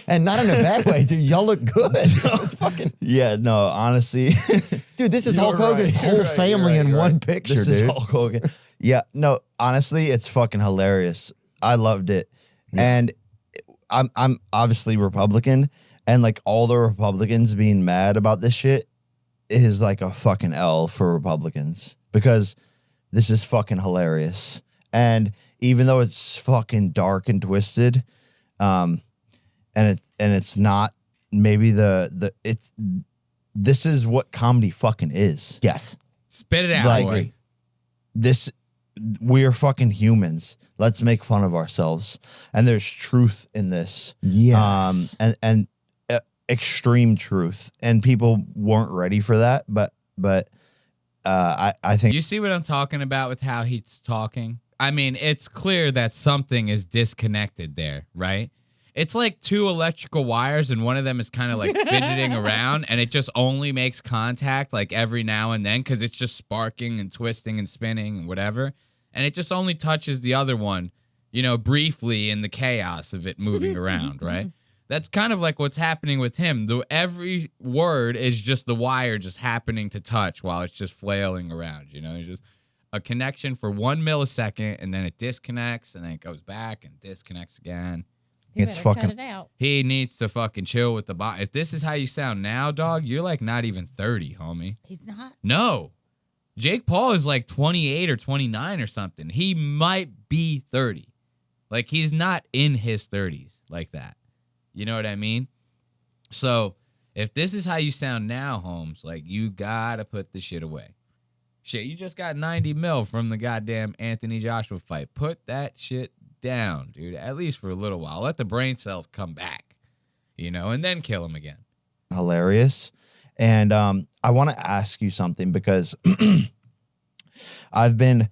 And not in a bad way, dude. Y'all look good. It's fucking... Yeah, no, honestly. Dude, this is Hulk Hogan's whole family in one picture, this dude. Is Hulk Hogan. Yeah, no, honestly, it's fucking hilarious. I loved it. Yeah. And I'm obviously Republican, and like all the Republicans being mad about this shit is like a fucking L for Republicans, because this is fucking hilarious. And even though it's fucking dark and twisted, and it's not maybe this is what comedy fucking is. Yes. Spit it out. I agree. We're fucking humans. Let's make fun of ourselves. And there's truth in this. Yes. And extreme truth. And people weren't ready for that, but I think you see what I'm talking about with how he's talking? I mean, it's clear that something is disconnected there, right? It's like 2 electrical wires and one of them is kind of like fidgeting around, and it just only makes contact like every now and then because it's just sparking and twisting and spinning and whatever. And it just only touches the other one, you know, briefly in the chaos of it moving around, right? That's kind of like what's happening with him. Every word is just the wire just happening to touch while it's just flailing around, you know? It's just a connection for 1 millisecond, and then it disconnects, and then it goes back and disconnects again. It's fucking. Cut it out. He needs to fucking chill with the body. If this is how you sound now, dog, you're like not even 30, homie. He's not. No. Jake Paul is like 28 or 29 or something. He might be 30. Like, he's not in his 30s like that. You know what I mean? So, if this is how you sound now, Holmes, like, you gotta put the shit away. Shit, you just got 90 mil from the goddamn Anthony Joshua fight. Put that shit down, dude, at least for a little while. Let the brain cells come back, you know, and then kill him again. Hilarious. And I want to ask you something, because I've been,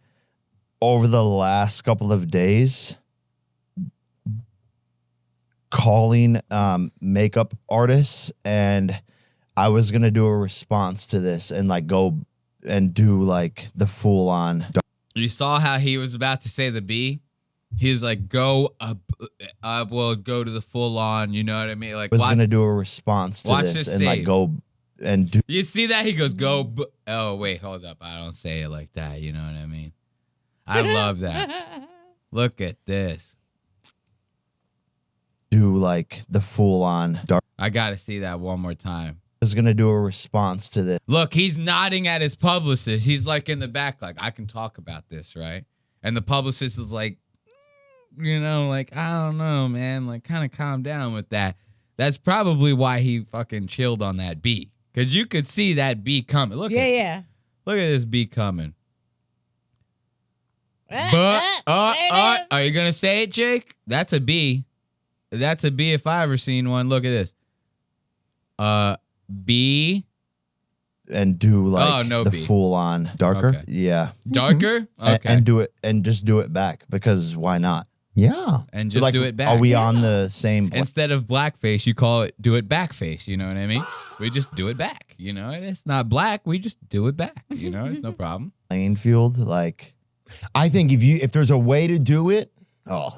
over the last couple of days, calling makeup artists, and I was going to do a response to this and like go and do like the full on. You saw how he was about to say the B? He was like, go up, well, go to the full on, you know what I mean? Like, I was going to do a response to this and like go and do. You see that? He goes, go. Oh, wait, hold up. I don't say it like that. You know what I mean? I love that. Look at this. do like the full on dark. I got to see that one more time. Is going to do a response to this. Look, he's nodding at his publicist. He's like in the back, like, I can talk about this, right? And the publicist is like, you know, like, I don't know, man. Like, kind of calm down with that. That's probably why he fucking chilled on that beat. Because you could see that beat coming. Look at this beat coming. But, are you going to say it, Jake? That's a B. That's a B if I ever seen one. Look at this. B. And do like the B. full on darker. Okay. Yeah. Darker? Okay. And do it and just do it back because why not? Yeah. And just like, do it back. Are we on the same? Instead of blackface, you call it do it backface. You know what I mean? We just do it back. You know, and it's not black. We just do it back. You know, it's no problem. Playing field, like I think if there's a way to do it,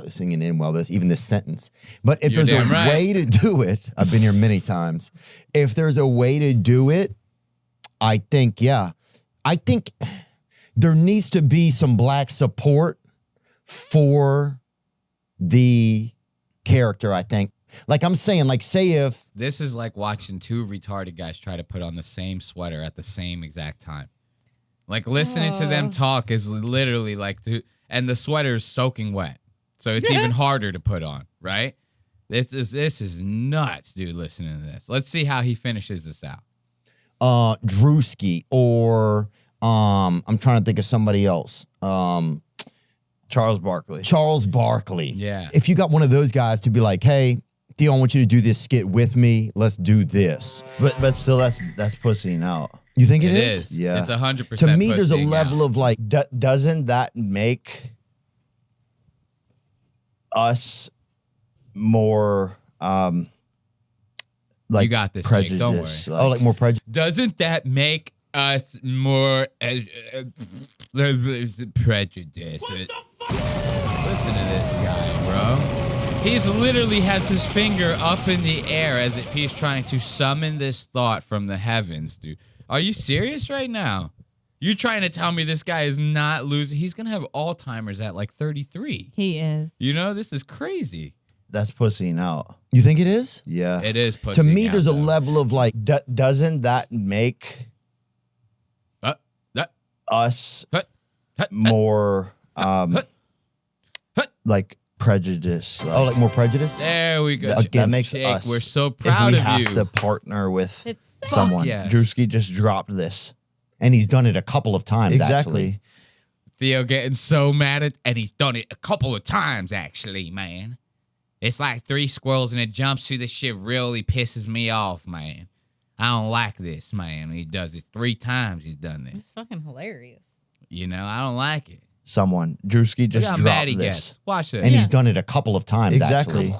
singing in well, even this sentence. But if You're there's a damn right. way to do it, I've been here many times. If there's a way to do it, I think there needs to be some black support for the character, I think. Like I'm saying, like say if This is like watching two retarded guys try to put on the same sweater at the same exact time. Like listening to them talk is literally like, and the sweater is soaking wet. So it's even harder to put on, right? This is nuts, dude, listening to this. Let's see how he finishes this out. Drewski or I'm trying to think of somebody else. Charles Barkley. Charles Barkley. Yeah. If you got one of those guys to be like, hey, Theo, I want you to do this skit with me. Let's do this. But still, that's pussying out. You think it is? is? Yeah. It's 100%. To me, there's a pussying level out. of like, Doesn't that make us more like You got this, Jake. prejudice? Don't worry. like more prejudice. Doesn't that make us more prejudice? Listen to this guy, bro. He's literally has his finger up in the air as if he's trying to summon this thought from the heavens, dude. Are you serious right now? You trying to tell me this guy is not losing? He's going to have Alzheimer's at like 33. He is. You know, this is crazy. That's pussying out. You think it is? Yeah. It is pussy. To me, there's a level of like, Doesn't that make us more like prejudice? like more prejudice? There we go. That makes Jake, us. we're so if proud we of have you. to partner with It's someone. yes. Drewski just dropped this. And he's done it a couple of times, Exactly. actually. Theo getting so mad at, and he's done it a couple of times, actually, man. It's like 3 squirrels in a jumpsuit. This shit really pisses me off, man. I don't like this, man. He does it 3 times. He's done this. It's fucking hilarious. You know, I don't like it. Someone. Drewski just Look how mad dropped he this. gets. Watch this. And he's done it a couple of times, Exactly.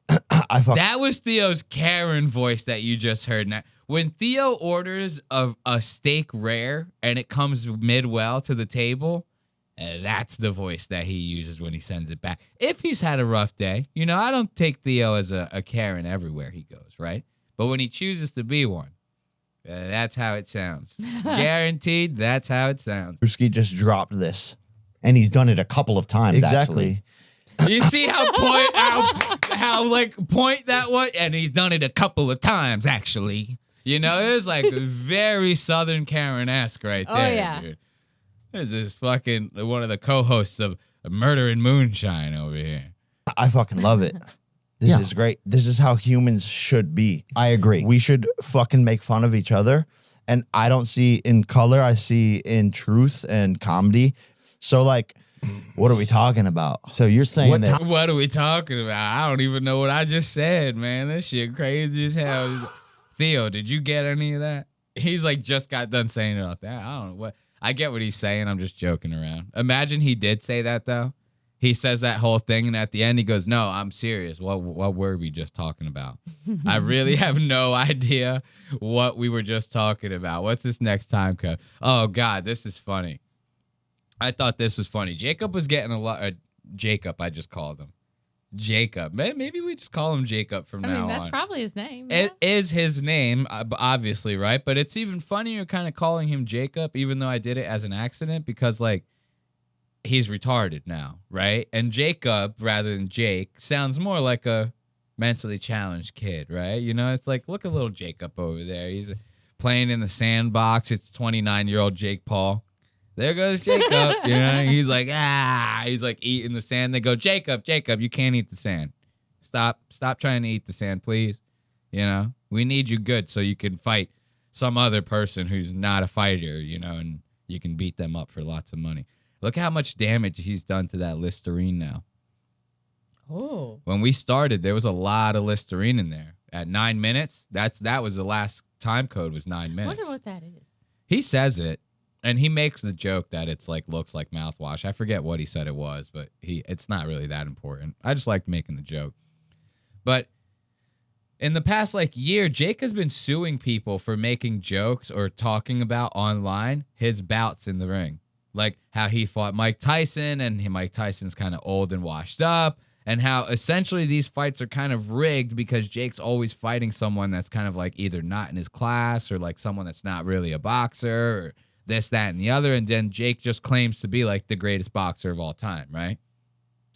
actually. That was Theo's Karen voice that you just heard. Now, when Theo orders a steak rare and it comes mid-well to the table, that's the voice that he uses when he sends it back. If he's had a rough day, you know, I don't take Theo as a Karen everywhere he goes, right? But when he chooses to be one, that's how it sounds. Guaranteed, that's how it sounds. Drewski just dropped this. And he's done it a couple of times, Exactly. actually. You see how point that was? And he's done it a couple of times, actually. You know, it was like very Southern Karen-esque right there. Oh, yeah. Dude. This is fucking one of the co-hosts of Murder and Moonshine over here. I fucking love it. This is great. This is how humans should be. I agree. We should fucking make fun of each other. And I don't see in color, I see in truth and comedy. So, like, what are we talking about? So you're saying that What are we talking about? I don't even know what I just said, man. This shit crazy as hell. Theo, did you get any of that? He's like just got done saying it off that. I don't know what. I get what he's saying. I'm just joking around. Imagine he did say that though. He says that whole thing, and at the end he goes, "No, I'm serious. What were we just talking about? I really have no idea what we were just talking about. What's this next time code? Oh God, this is funny. I thought this was funny. Jacob was getting a lot. Jacob, I just called him. Jacob. Maybe we just call him Jacob from now on. That's probably his name. It is his name, obviously, right? But it's even funnier kind of calling him Jacob, even though I did it as an accident, because, like, he's retarded now, right? And Jacob, rather than Jake, sounds more like mentally challenged kid, right? You know, it's like, look at little Jacob over there. He's playing in the sandbox. It's 29-year-old Jake Paul. There goes Jacob. You know, he's like, he's like eating the sand. They go, Jacob, you can't eat the sand. Stop trying to eat the sand, please. You know, we need you good so you can fight some other person who's not a fighter, you know, and you can beat them up for lots of money. Look how much damage he's done to that Listerine now. Oh. When we started, there was a lot of Listerine in there. At 9 minutes, that was the last time code was 9 I minutes. wonder what that is. He says it, and he makes the joke that it's like looks like mouthwash. I forget what he said it was, but it's not really that important. I just liked making the joke. But in the past year, Jake has been suing people for making jokes or talking about online his bouts in the ring. Like how he fought Mike Tyson, and Mike Tyson's kind of old and washed up, and how essentially these fights are kind of rigged because Jake's always fighting someone that's kind of like either not in his class or like someone that's not really a boxer or this, that, and the other. And then Jake just claims to be like the greatest boxer of all time, right?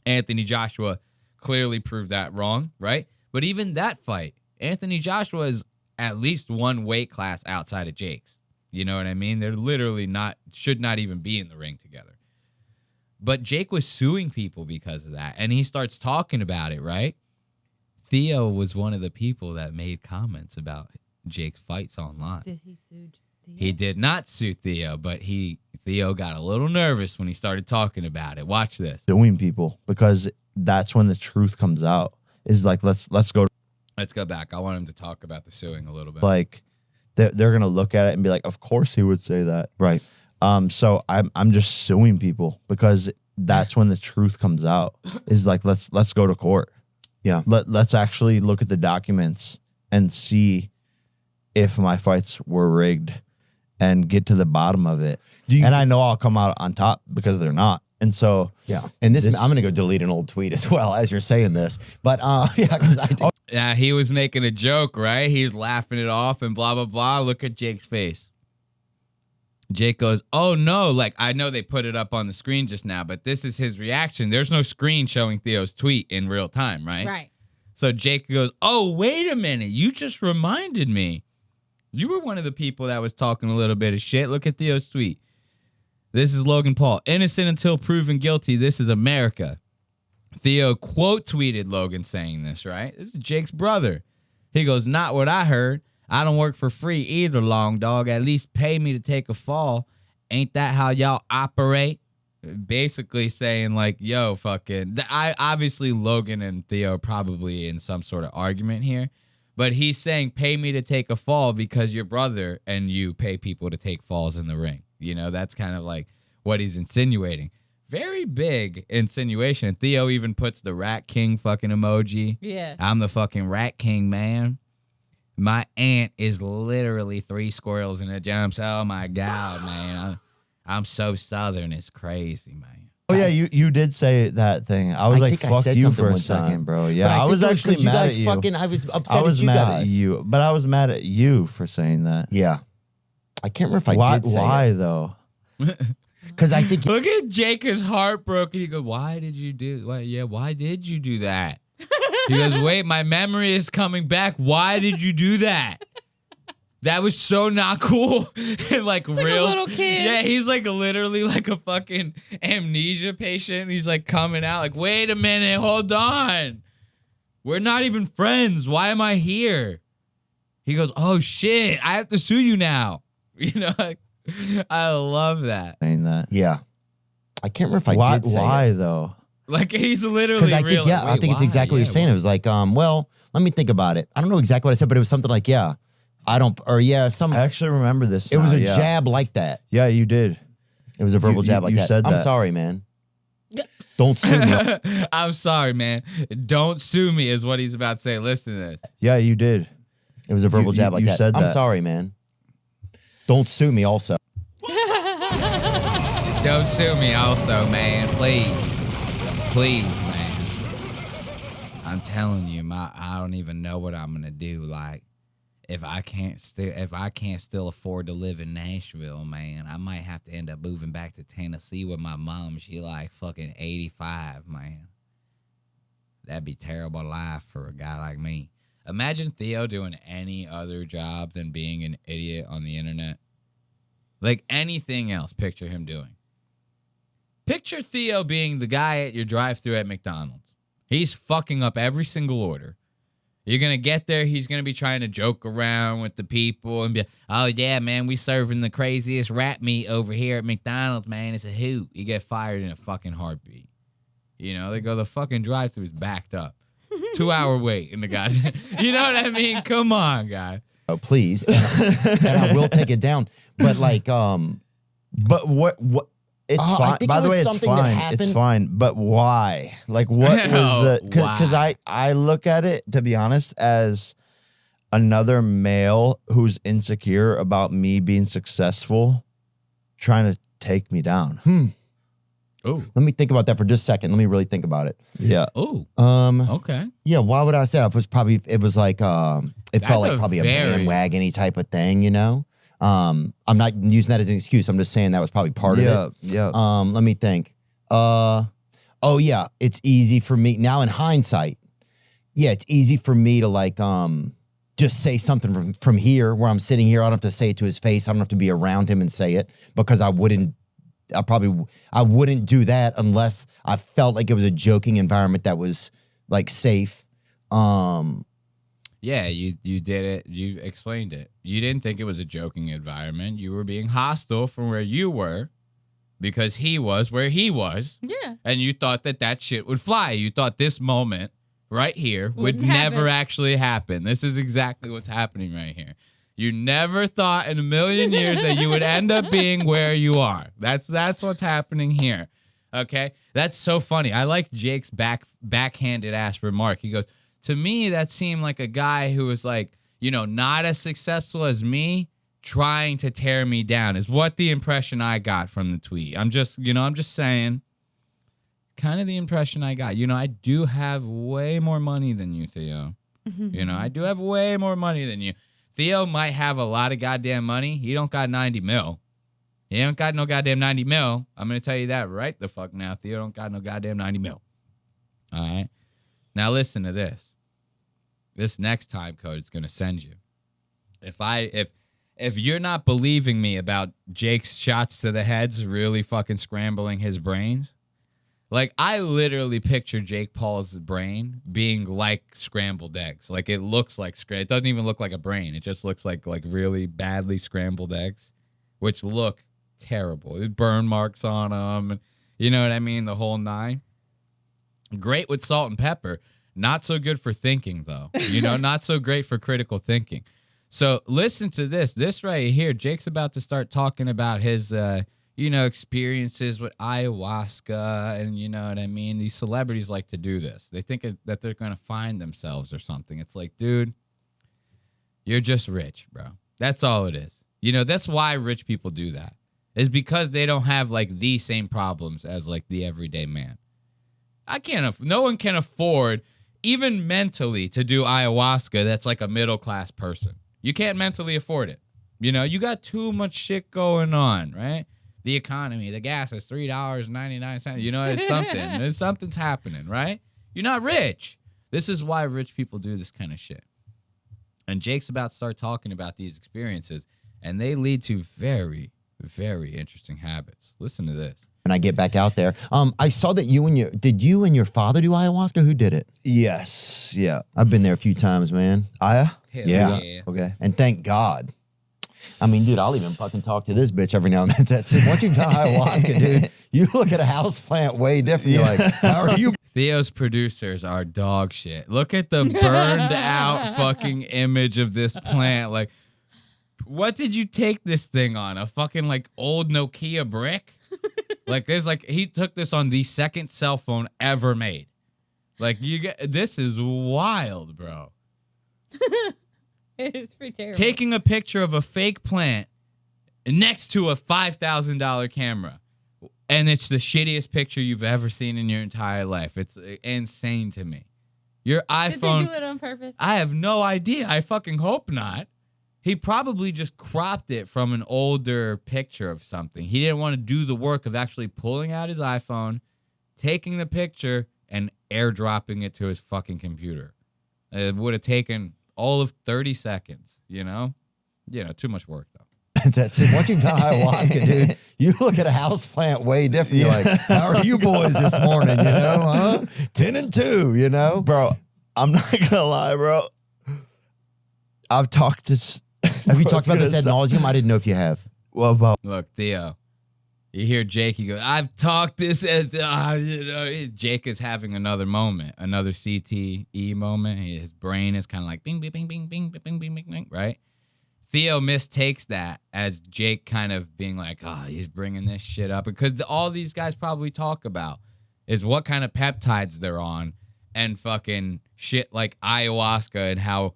Anthony Joshua clearly proved that wrong, right? But even that fight, Anthony Joshua is at least one weight class outside of Jake's. You know what I mean? They're literally should not even be in the ring together. But Jake was suing people because of that, and he starts talking about it, right? Theo was one of the people that made comments about Jake's fights online. Did he sue Theo? He did not sue Theo, but Theo got a little nervous when he started talking about it. Watch this. Suing people, because that's when the truth comes out. Is like, let's go. Let's go back. I want him to talk about the suing a little bit. Like, they're gonna look at it and be like, of course he would say that, Right. So I'm just suing people because that's when the truth comes out. Is like, let's go to court. Yeah. Let's actually look at the documents and see if my fights were rigged and get to the bottom of it. And I know I'll come out on top because they're not. And so Yeah. And this I'm going to go delete an old tweet as well as you're saying this. But yeah, because I think yeah, he was making a joke, right? He's laughing it off and blah, blah, blah. Look at Jake's face. Jake goes, oh, no. Like, I know they put it up on the screen just now, but this is his reaction. There's no screen showing Theo's tweet in real time, right? Right. So Jake goes, oh, wait a minute. You just reminded me. You were one of the people that was talking a little bit of shit. Look at Theo's tweet. This is Logan Paul. Innocent until proven guilty. This is America. Theo quote tweeted Logan saying this, right? This is Jake's brother. He goes, not what I heard. I don't work for free either, long dog. At least pay me to take a fall. Ain't that how y'all operate? Basically saying like, yo, fucking. Obviously, Logan and Theo are probably in some sort of argument here. But he's saying pay me to take a fall because your brother and you pay people to take falls in the ring. You know, that's kind of like what he's insinuating. Very big insinuation. Theo even puts the Rat King fucking emoji. Yeah. I'm the fucking Rat King, man. My aunt is literally 3 squirrels in a jumps. Oh, my God, man. I'm so Southern. It's crazy, man. Oh, yeah, you did say that thing. I was like, fuck you for a second, bro. Yeah, but I was actually mad at you. I was upset I was at you mad guys. at you, but I was mad at you for saying that. Yeah. I can't remember if I did say why it. though? Because I think Look at Jake is heartbroken. He goes, why did you do that? He goes, wait, my memory is coming back. Why did you do that? That was so not cool. And like real a little kid. Yeah, he's like literally like a fucking amnesia patient. He's like coming out like, wait a minute, hold on. We're not even friends. Why am I here? He goes, oh shit, I have to sue you now. You know, like, I love that. Saying that. yeah. I can't remember if I did say why it. though? Like he's literally Because I think, real, yeah, like, I think it's why? exactly what Yeah, you're saying. It was like, well, let me think about it. I don't know exactly what I said, but it was something like, yeah, I don't, or yeah, some. I actually remember this. It was now, a yeah. jab like that. Yeah, you did. It was a verbal You- jab like you that. said I'm that. sorry, man. Don't sue me. I'm sorry, man. Don't sue me is what he's about to say. Listen to this. Yeah, you did. It was a verbal You- jab like you that. said I'm that. sorry, man. Don't sue me also. Don't sue me also, man. Please. Please, man. I'm telling you, I don't even know what I'm gonna do. Like, if I can't still afford to live in Nashville, man, I might have to end up moving back to Tennessee with my mom. She like fucking 85, man. That'd be terrible life for a guy like me. Imagine Theo doing any other job than being an idiot on the internet. Like anything else, picture him doing. Picture Theo being the guy at your drive-thru at McDonald's. He's fucking up every single order. You're going to get there, he's going to be trying to joke around with the people and be, oh, yeah, man, we serving the craziest rat meat over here at McDonald's, man. It's a hoot. You get fired in a fucking heartbeat. You know, they go, the fucking drive-thru is backed up. 2-hour wait in the goddamn. You know what I mean? Come on, guy. Oh, please. And I will take it down. But like, but what it's fine. By the way, it's fine. It's fine. But why? Like, what was the? Because I look at it, to be honest, as another male who's insecure about me being successful, trying to take me down. Oh, let me think about that for just a second. Let me really think about it. Yeah. Oh. Okay. Yeah. Why would I say that? It was like it felt like probably a bandwagon-y type of thing, you know. I'm not using that as an excuse. I'm just saying that was probably part of it. Yeah. Let me think. Oh yeah, it's easy for me now in hindsight. Yeah, it's easy for me to like just say something from here where I'm sitting here. I don't have to say it to his face. I don't have to be around him and say it because I wouldn't do that unless I felt like it was a joking environment that was like safe. Yeah, you did it. You explained it. You didn't think it was a joking environment. You were being hostile from where you were because he was where he was. Yeah. And you thought that shit would fly. You thought this moment right here would never actually happen. This is exactly what's happening right here. You never thought in a million years that you would end up being where you are. That's what's happening here. Okay? That's so funny. I like Jake's backhanded ass remark. He goes, to me, that seemed like a guy who was like, you know, not as successful as me, trying to tear me down is what the impression I got from the tweet. I'm just saying, kind of the impression I got. You know, I do have way more money than you, Theo. You know, I do have way more money than you. Theo might have a lot of goddamn money. He don't got 90 mil. He don't got no goddamn 90 mil. I'm going to tell you that right the fuck now. Theo don't got no goddamn 90 mil. All right? Now listen to this. This next time code is going to send you. If you're not believing me about Jake's shots to the heads really fucking scrambling his brains, like I literally picture Jake Paul's brain being like scrambled eggs. Like it looks like it doesn't even look like a brain. It just looks like really badly scrambled eggs, which look terrible. There's burn marks on them. You know what I mean? The whole nine. Great with salt and pepper. Not so good for thinking, though. You know, not so great for critical thinking. So listen to this. This right here, Jake's about to start talking about his, experiences with ayahuasca. And you know what I mean? These celebrities like to do this. They think that they're going to find themselves or something. It's like, dude, you're just rich, bro. That's all it is. You know, that's why rich people do that. It's because they don't have, like, the same problems as, like, the everyday man. No one can afford, even mentally, to do ayahuasca that's like a middle-class person. You can't mentally afford it. You know, you got too much shit going on, right? The economy, the gas is $3.99. You know, it's something. Something's happening, right? You're not rich. This is why rich people do this kind of shit. And Jake's about to start talking about these experiences, and they lead to very, very interesting habits. Listen to this. When I get back out there, I saw that you and your father do ayahuasca? Who did it? Yes. Yeah. I've been there a few times, man. Hell yeah. Okay. And thank God. I mean, dude, I'll even fucking talk to this bitch every now and then. Once you've done ayahuasca, dude, you look at a houseplant way different. You're like, how are you? Theo's producers are dog shit. Look at the burned out fucking image of this plant. Like, what did you take this thing on? A fucking like old Nokia brick? He took this on the second cell phone ever made. Like this is wild, bro. It is pretty terrible. Taking a picture of a fake plant next to a $5,000 camera, and it's the shittiest picture you've ever seen in your entire life. It's insane to me. Your iPhone. Did they do it on purpose? I have no idea. I fucking hope not. He probably just cropped it from an older picture of something. He didn't want to do the work of actually pulling out his iPhone, taking the picture, and airdropping it to his fucking computer. It would have taken all of 30 seconds, you know? Too much work, though. Once you've done ayahuasca, dude, you look at a house plant way different. You're like, how are you boys this morning, huh? 10 and 2, Bro, I'm not gonna lie, bro. I've talked to... Have you talked about this ad nauseum? I didn't know if you have. What about... Look, Theo, you hear Jake, he goes, I've talked this, Jake is having another moment, another CTE moment. His brain is kind of like bing, bing, bing, bing, bing, bing, bing, bing, bing, right? Theo mistakes that as Jake kind of being like, he's bringing this shit up. Because all these guys probably talk about is what kind of peptides they're on and fucking shit like ayahuasca and how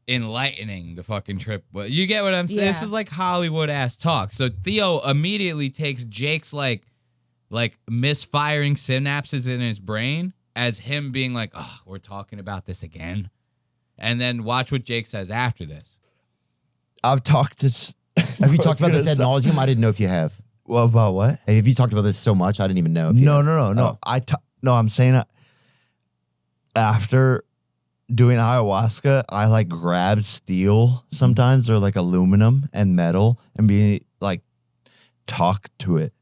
enlightening the fucking trip was. You get what I'm saying? Yeah. This is like Hollywood ass talk. So Theo immediately takes Jake's like misfiring synapses in his brain as him being like, we're talking about this again. And then watch what Jake says after this. I've talked to... Have you talked about this ad nauseum? I didn't know if you have. Well, about what? Hey, have you talked about this so much? I didn't even know. No. Oh. No, I'm saying after doing ayahuasca, I like grab steel sometimes or like aluminum and metal and be like, talk to it.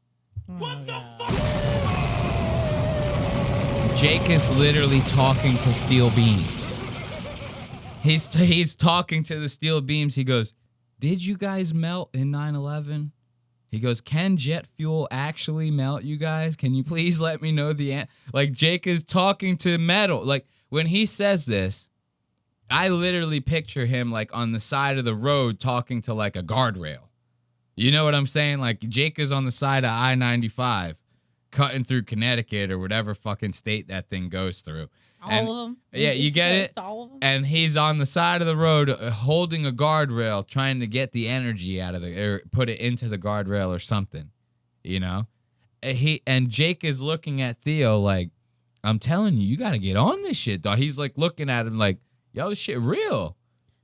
Jake is literally talking to steel beams. He's talking to the steel beams. He goes, did you guys melt in 9/11? He goes, can jet fuel actually melt you guys? Can you please let me know the answer? Like, Jake is talking to metal. Like, when he says this, I literally picture him, like, on the side of the road talking to, like, a guardrail. You know what I'm saying? Like, Jake is on the side of I-95 cutting through Connecticut or whatever fucking state that thing goes through. All of them? Yeah, you get it? All of them? And he's on the side of the road holding a guardrail trying to get the energy out of or put it into the guardrail or something, And Jake is looking at Theo like, I'm telling you, you got to get on this shit, dog. He's like looking at him like, yo, this shit real.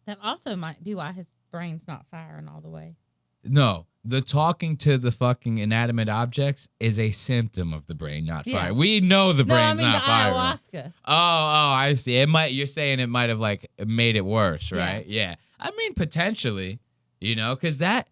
That also might be why his brain's not firing all the way. No, the talking to the fucking inanimate objects is a symptom of the brain not firing. We know the brain's not firing. Ayahuasca. Oh, I see. You're saying it might have like made it worse, right? Yeah. I mean, potentially, because that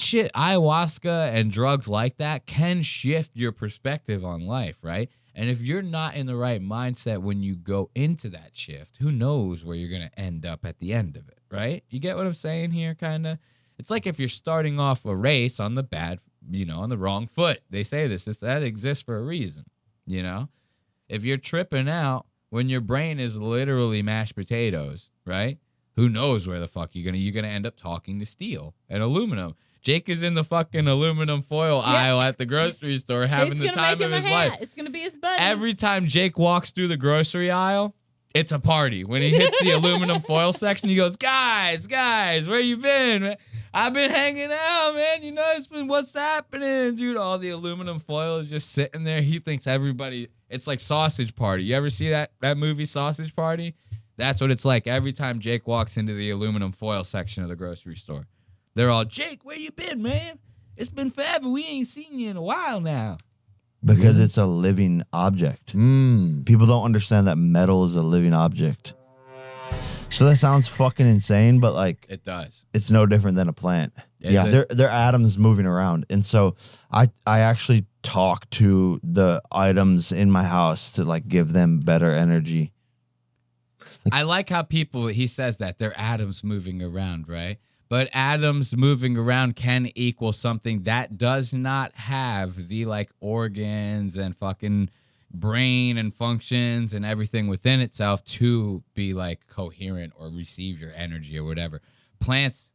shit, ayahuasca and drugs like that can shift your perspective on life, right? And if you're not in the right mindset when you go into that shift, who knows where you're going to end up at the end of it, right? You get what I'm saying here, kind of? It's like if you're starting off a race on the on the wrong foot. They say that exists for a reason, If you're tripping out when your brain is literally mashed potatoes, right? Who knows where the fuck you're gonna end up talking to steel and aluminum. Jake is in the fucking aluminum foil aisle at the grocery store having the time of his life. It's gonna be his buddy. Every time Jake walks through the grocery aisle, it's a party. When he hits the aluminum foil section, he goes, guys, where you been? I've been hanging out, man. It's been what's happening, dude. All the aluminum foil is just sitting there. He thinks everybody, it's like Sausage Party. You ever see that movie Sausage Party? That's what it's like every time Jake walks into the aluminum foil section of the grocery store. They're all, Jake, where you been, man? It's been forever. We ain't seen you in a while now. Because it's a living object. People don't understand that metal is a living object. So that sounds fucking insane, but like it does. It's no different than a plant. They're atoms moving around. And so I actually talk to the items in my house to like give them better energy. I like how he says that they're atoms moving around, right? But atoms moving around can equal something that does not have the like organs and fucking brain and functions and everything within itself to be like coherent or receive your energy or whatever. Plants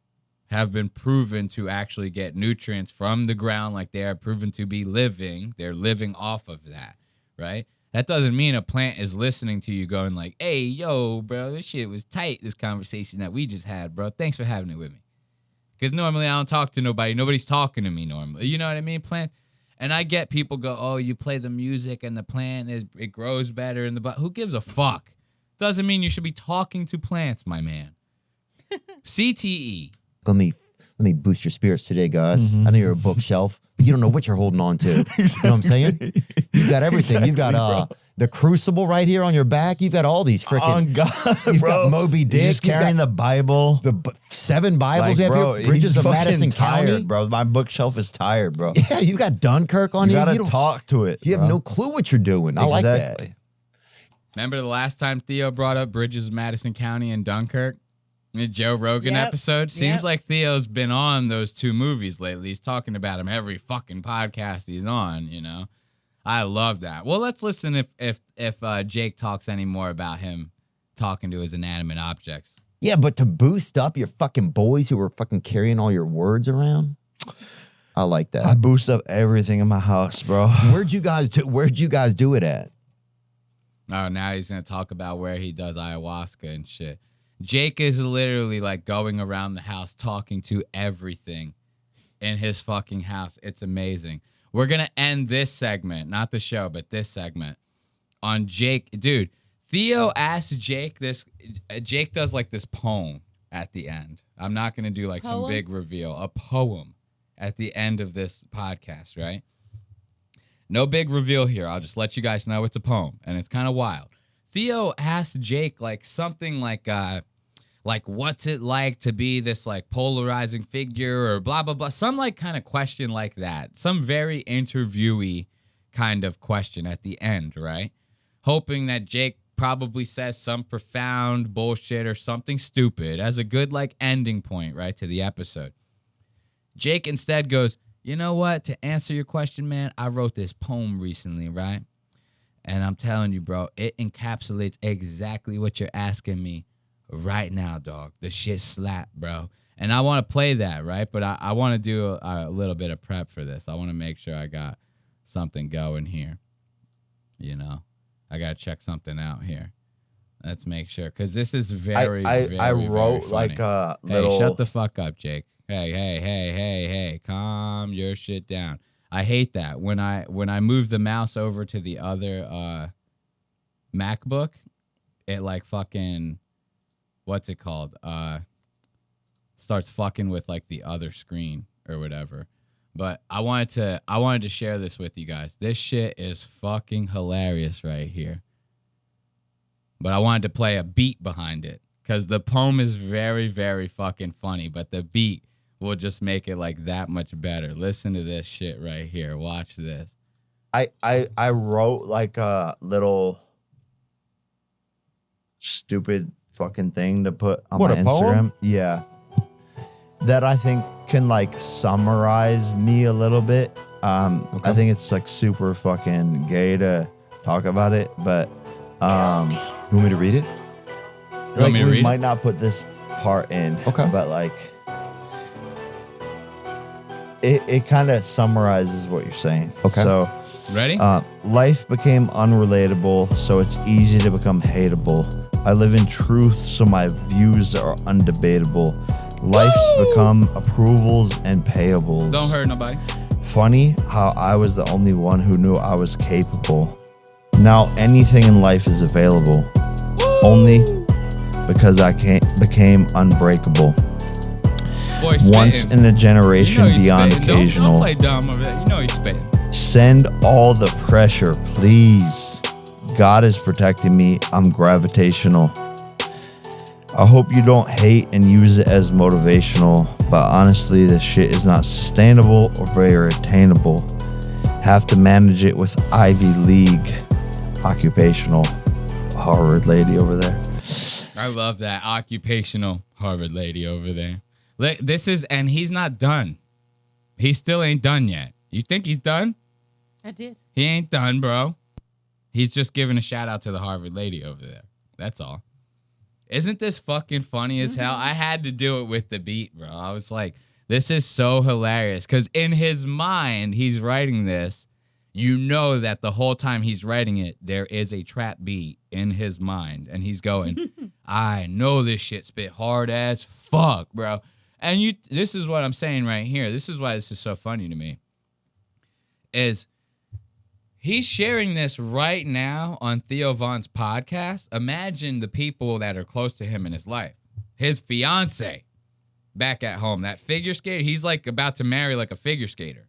have been proven to actually get nutrients from the ground, like they are proven to be living. They're living off of that, right? That doesn't mean a plant is listening to you going like, hey, yo, bro, this shit was tight, this conversation that we just had, bro. Thanks for having it with me. Because normally I don't talk to nobody. Nobody's talking to me normally. You know what I mean? Plants. And I get people go, oh, you play the music and the plant, it grows better. Who gives a fuck? Doesn't mean you should be talking to plants, my man. CTE. Let me boost your spirits today, guys. I know you're a bookshelf, but you don't know what you're holding on to. You know what I'm saying? You've got everything. You've got The Crucible right here on your back. You've got all these freaking. Oh God, You've bro. got Moby Dick. He's carrying the Bible. The 7 Bibles you have bro, here. Bridges he's of fucking Madison tired, County. bro. My bookshelf is tired, bro. Yeah, you got Dunkirk on You here. gotta don't- talk to it. You have bro. no clue what you're doing. I like that. Exactly. Remember the last time Theo brought up Bridges of Madison County and Dunkirk? In the Joe Rogan Yep. episode? Seems Yep. like Theo's been on those 2 movies lately. He's talking about them every fucking podcast he's on, you know? I love that. Well, let's listen if Jake talks any more about him talking to his inanimate objects. Yeah, but to boost up your fucking boys who are fucking carrying all your words around, I like that. I boost up everything in my house, bro. Where'd you guys do it at? Oh, now he's going to talk about where he does ayahuasca and shit. Jake is literally like going around the house talking to everything in his fucking house. It's amazing. We're going to end this segment, not the show, but this segment on Jake. Dude, Theo asked Jake this. Jake does like this poem at the end. I'm not going to do like some big reveal. A poem at the end of this podcast, right? No big reveal here. I'll just let you guys know it's a poem, and it's kind of wild. Theo asked Jake like something like what's it like to be this like polarizing figure or blah blah blah, some like kind of question like that, some very interviewee kind of question at the end, right? Hoping that Jake probably says some profound bullshit or something stupid as a good like ending point, right, to the episode. Jake instead goes, you know what? To answer your question, man, I wrote this poem recently, right? And I'm telling you, bro, it encapsulates exactly what you're asking me right now, dog. The shit slap, bro. And I want to play that, right? But I want to do a little bit of prep for this. I want to make sure I got something going here. You know, I got to check something out here. Let's make sure. Because this is very, I very wrote funny. like a Hey, little. shut the fuck up, Jake. Hey, calm your shit down. I hate that. When I move the mouse over to the other MacBook, it like fucking, what's it called? Starts fucking with like the other screen or whatever. But I wanted to share this with you guys. This shit is fucking hilarious right here. But I wanted to play a beat behind it because the poem is very, very fucking funny, but the beat will just make it like that much better. Listen to this shit right here. Watch this. I wrote like a little stupid fucking thing to put on What, my a Instagram. poem? Yeah. That I think can like summarize me a little bit. I think it's like super fucking gay to talk about it, but You want me to read it? like me to we read might it? not put this part in. Okay. But like it kind of summarizes what you're saying. Okay. So Ready? life became unrelatable, so it's easy to become hateable. I live in truth, so my views are undebatable. Life's become approvals and payables. Don't hurt nobody. Funny how I was the only one who knew I was capable. Now anything in life is available. Only because I became unbreakable. Boy, Once spitting. in a generation, You know he's beyond spitting. occasional. Don't play dumb over there. You know he's spitting. Send all the pressure, please. God is protecting me. I'm gravitational. I hope you don't hate and use it as motivational, but honestly, this shit is not sustainable or very attainable. Have to manage it with Ivy League occupational Harvard lady over there. I love that occupational Harvard lady over there. This is, and he's not done. He still ain't done yet. You think he's done? I did. He ain't done, bro. He's just giving a shout out to the Harvard lady over there. That's all. Isn't this fucking funny as hell? I had to do it with the beat, bro. I was like, this is so hilarious. Because in his mind, he's writing this. You know that the whole time he's writing it, there is a trap beat in his mind. And he's going, I know this shit spit hard as fuck, bro. And this is what I'm saying right here. This is why this is so funny to me. Is he's sharing this right now on Theo Von's podcast. Imagine the people that are close to him in his life. His fiance back at home, that figure skater. He's like about to marry like a figure skater.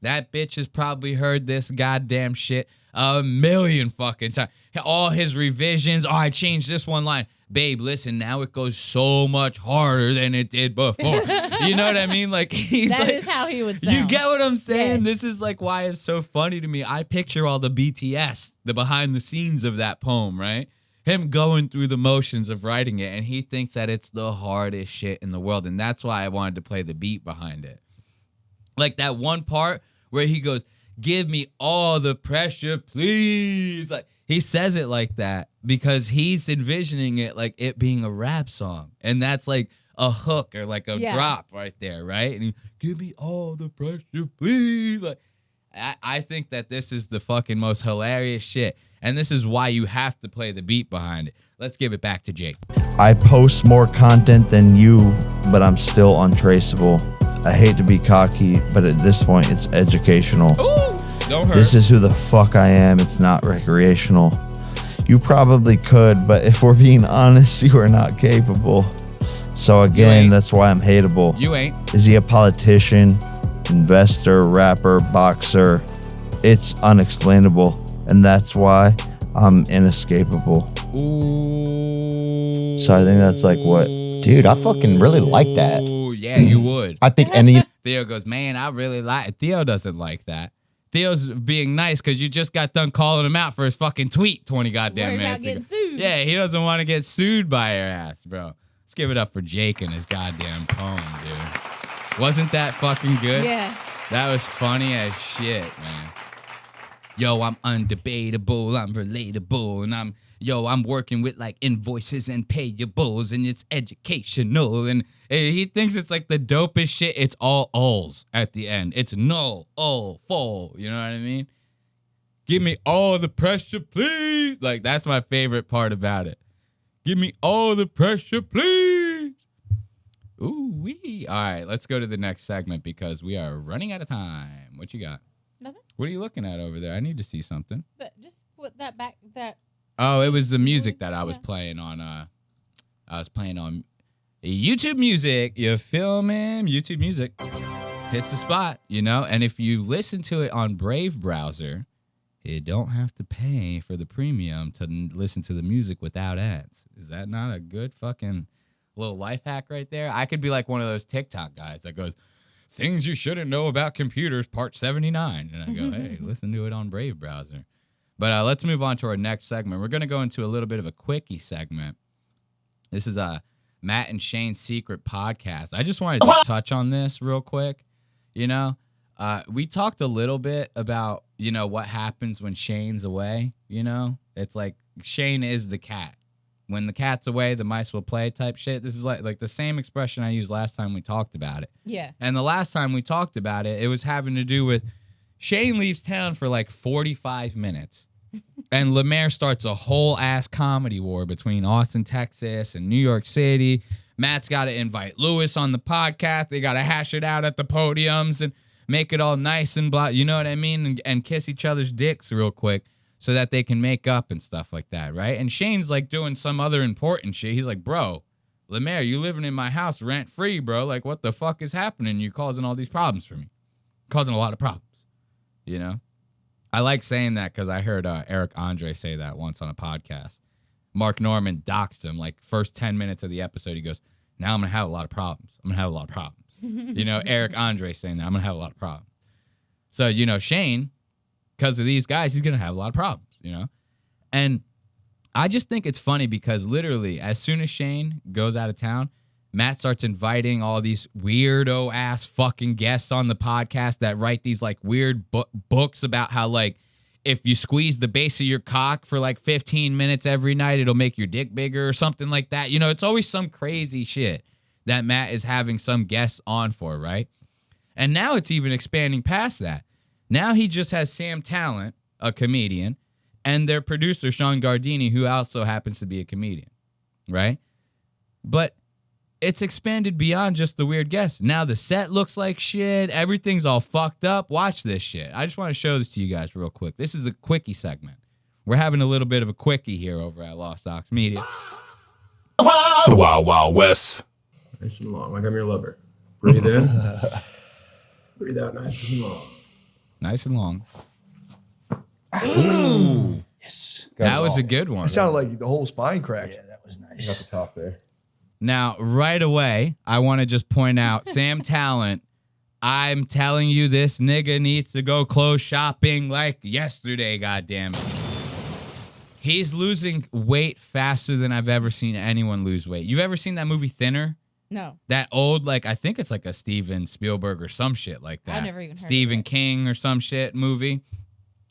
That bitch has probably heard this goddamn shit. a million fucking times. All his revisions. Oh, I changed this one line. Babe, listen, now it goes so much harder than it did before. You know what I mean? Like that is how he would sound. You get what I'm saying? Yes. This is like why it's so funny to me. I picture all the BTS, the behind the scenes of that poem, right? Him going through the motions of writing it, and he thinks that it's the hardest shit in the world. And that's why I wanted to play the beat behind it. Like that one part where he goes, give me all the pressure, please. Like he says it like that because he's envisioning it like it being a rap song. And that's like a hook or like a drop right there, right? And he, give me all the pressure, please. Like I think that this is the fucking most hilarious shit. And this is why you have to play the beat behind it. Let's give it back to Jake. I post more content than you, but I'm still untraceable. I hate to be cocky, but at this point, it's educational. Ooh, don't hurt. This is who the fuck I am. It's not recreational. You probably could, but if we're being honest, you are not capable. So again, that's why I'm hateable. You ain't. Is he a politician, investor, rapper, boxer? It's unexplainable. And that's why I'm inescapable. Ooh. So I think that's like what? Dude, I fucking really like that. Ooh, yeah, you would. I think any. Theo goes, man, I really like it. Theo doesn't like that. Theo's being nice because you just got done calling him out for his fucking tweet 20 goddamn minutes ago. Sued. Yeah, he doesn't want to get sued by your ass, bro. Let's give it up for Jake and his goddamn poem, dude. Wasn't that fucking good? Yeah. That was funny as shit, man. Yo, I'm undebatable, I'm relatable, and I'm working with like invoices and payables, and it's educational, and he thinks it's like the dopest shit. It's all alls at the end. It's no, all, full, you know what I mean? Give me all the pressure, please. Like, that's my favorite part about it. Give me all the pressure, please. Ooh, wee. All right, let's go to the next segment because we are running out of time. What you got? Nothing. What are you looking at over there? I need to see something. Just put that back. That. Oh, it was the music that I was playing on. I was playing on YouTube Music. You feel me? YouTube Music hits the spot, you know. And if you listen to it on Brave browser, you don't have to pay for the premium to listen to the music without ads. Is that not a good fucking little life hack right there? I could be like one of those TikTok guys that goes, things you shouldn't know about computers, part 79. And I go, hey, listen to it on Brave browser. But let's move on to our next segment. We're going to go into a little bit of a quickie segment. This is Matt and Shane's secret podcast. I just wanted to touch on this real quick. You know, we talked a little bit about, you know, what happens when Shane's away. You know, it's like Shane is the cat. When the cat's away, the mice will play type shit. This is like the same expression I used last time we talked about it. Yeah. And the last time we talked about it, it was having to do with Shane leaves town for like 45 minutes. And Lemaire starts a whole ass comedy war between Austin, Texas and New York City. Matt's got to invite Lewis on the podcast. They got to hash it out at the podiums and make it all nice and blah. You know what I mean? And kiss each other's dicks real quick so that they can make up and stuff like that, right? And Shane's like doing some other important shit. He's like, bro, Lemaire, you living in my house rent free, bro. Like, what the fuck is happening? You're causing all these problems for me. Causing a lot of problems, you know? I like saying that because I heard Eric Andre say that once on a podcast. Mark Norman doxed him, like, first 10 minutes of the episode. He goes, now I'm going to have a lot of problems. I'm going to have a lot of problems. You know, Eric Andre saying that. I'm going to have a lot of problems. So, you know, Shane, because of these guys, he's going to have a lot of problems, you know? And I just think it's funny because literally as soon as Shane goes out of town, Matt starts inviting all these weirdo ass fucking guests on the podcast that write these like weird books about how like if you squeeze the base of your cock for like 15 minutes every night, it'll make your dick bigger or something like that. You know, it's always some crazy shit that Matt is having some guests on for, right? And now it's even expanding past that. Now he just has Sam Tallent, a comedian, and their producer, Sean Gardini, who also happens to be a comedian, right? But it's expanded beyond just the weird guests. Now the set looks like shit. Everything's all fucked up. Watch this shit. I just want to show this to you guys real quick. This is a quickie segment. We're having a little bit of a quickie here over at Lost Ox Media. The Wild Wild West. Nice and long, like I'm your lover. Breathe in. Breathe out nice and long. Nice and long. Ooh. Yes. That was a good one. It sounded like the whole spine cracked. Yeah, that was You got nice. the top there. Now, right away, I want to just point out Sam Tallent. I'm telling you, this nigga needs to go clothes shopping like yesterday, goddammit. He's losing weight faster than I've ever seen anyone lose weight. You've ever seen that movie Thinner? No. That old, like, I think it's like a Steven Spielberg or some shit like that. I've never even heard of Stephen it. King or some shit movie.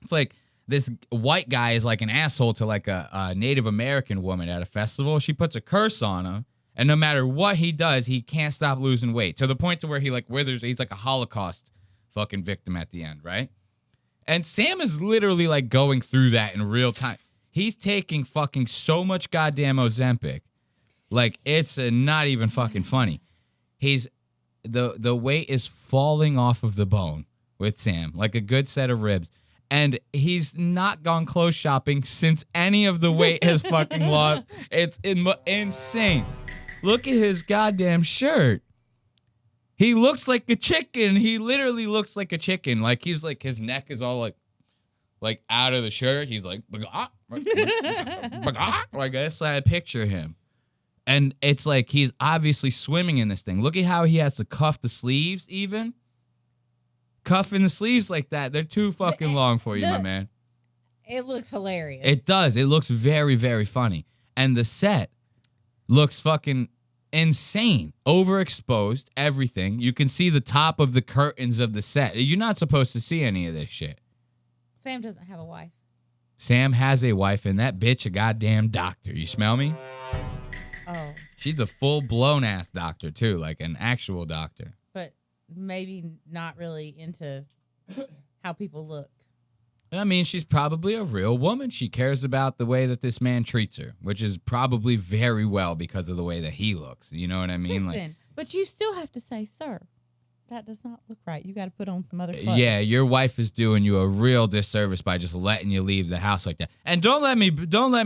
It's like this white guy is like an asshole to like a Native American woman at a festival. She puts a curse on him. And no matter what he does, he can't stop losing weight to the point to where he like withers. He's like a Holocaust fucking victim at the end, right? And Sam is literally like going through that in real time. He's taking fucking so much goddamn Ozempic. Like, it's not even fucking funny. He's the weight is falling off of the bone with Sam, like a good set of ribs. And he's not gone clothes shopping since any of the weight has fucking lost. It's insane. Look at his goddamn shirt. He looks like a chicken. He literally looks like a chicken. Like, he's like, his neck is all like out of the shirt. He's like, like that's how I picture him. And it's like he's obviously swimming in this thing. Look at how he has to cuff the sleeves even. Cuffing the sleeves like that. They're too fucking long for you, my man. It looks hilarious. It does. It looks very, very funny. And the set looks fucking insane. Overexposed, everything. You can see the top of the curtains of the set. You're not supposed to see any of this shit. Sam doesn't have a wife. Sam has a wife, and that bitch a goddamn doctor. You smell me? Oh. She's a full-blown ass doctor, too, like an actual doctor. But maybe not really into how people look. I mean, she's probably a real woman. She cares about the way that this man treats her, which is probably very well because of the way that he looks. You know what I mean? Listen, but you still have to say, sir, that does not look right. You got to put on some other clothes. Yeah, your wife is doing you a real disservice by just letting you leave the house like that. And don't let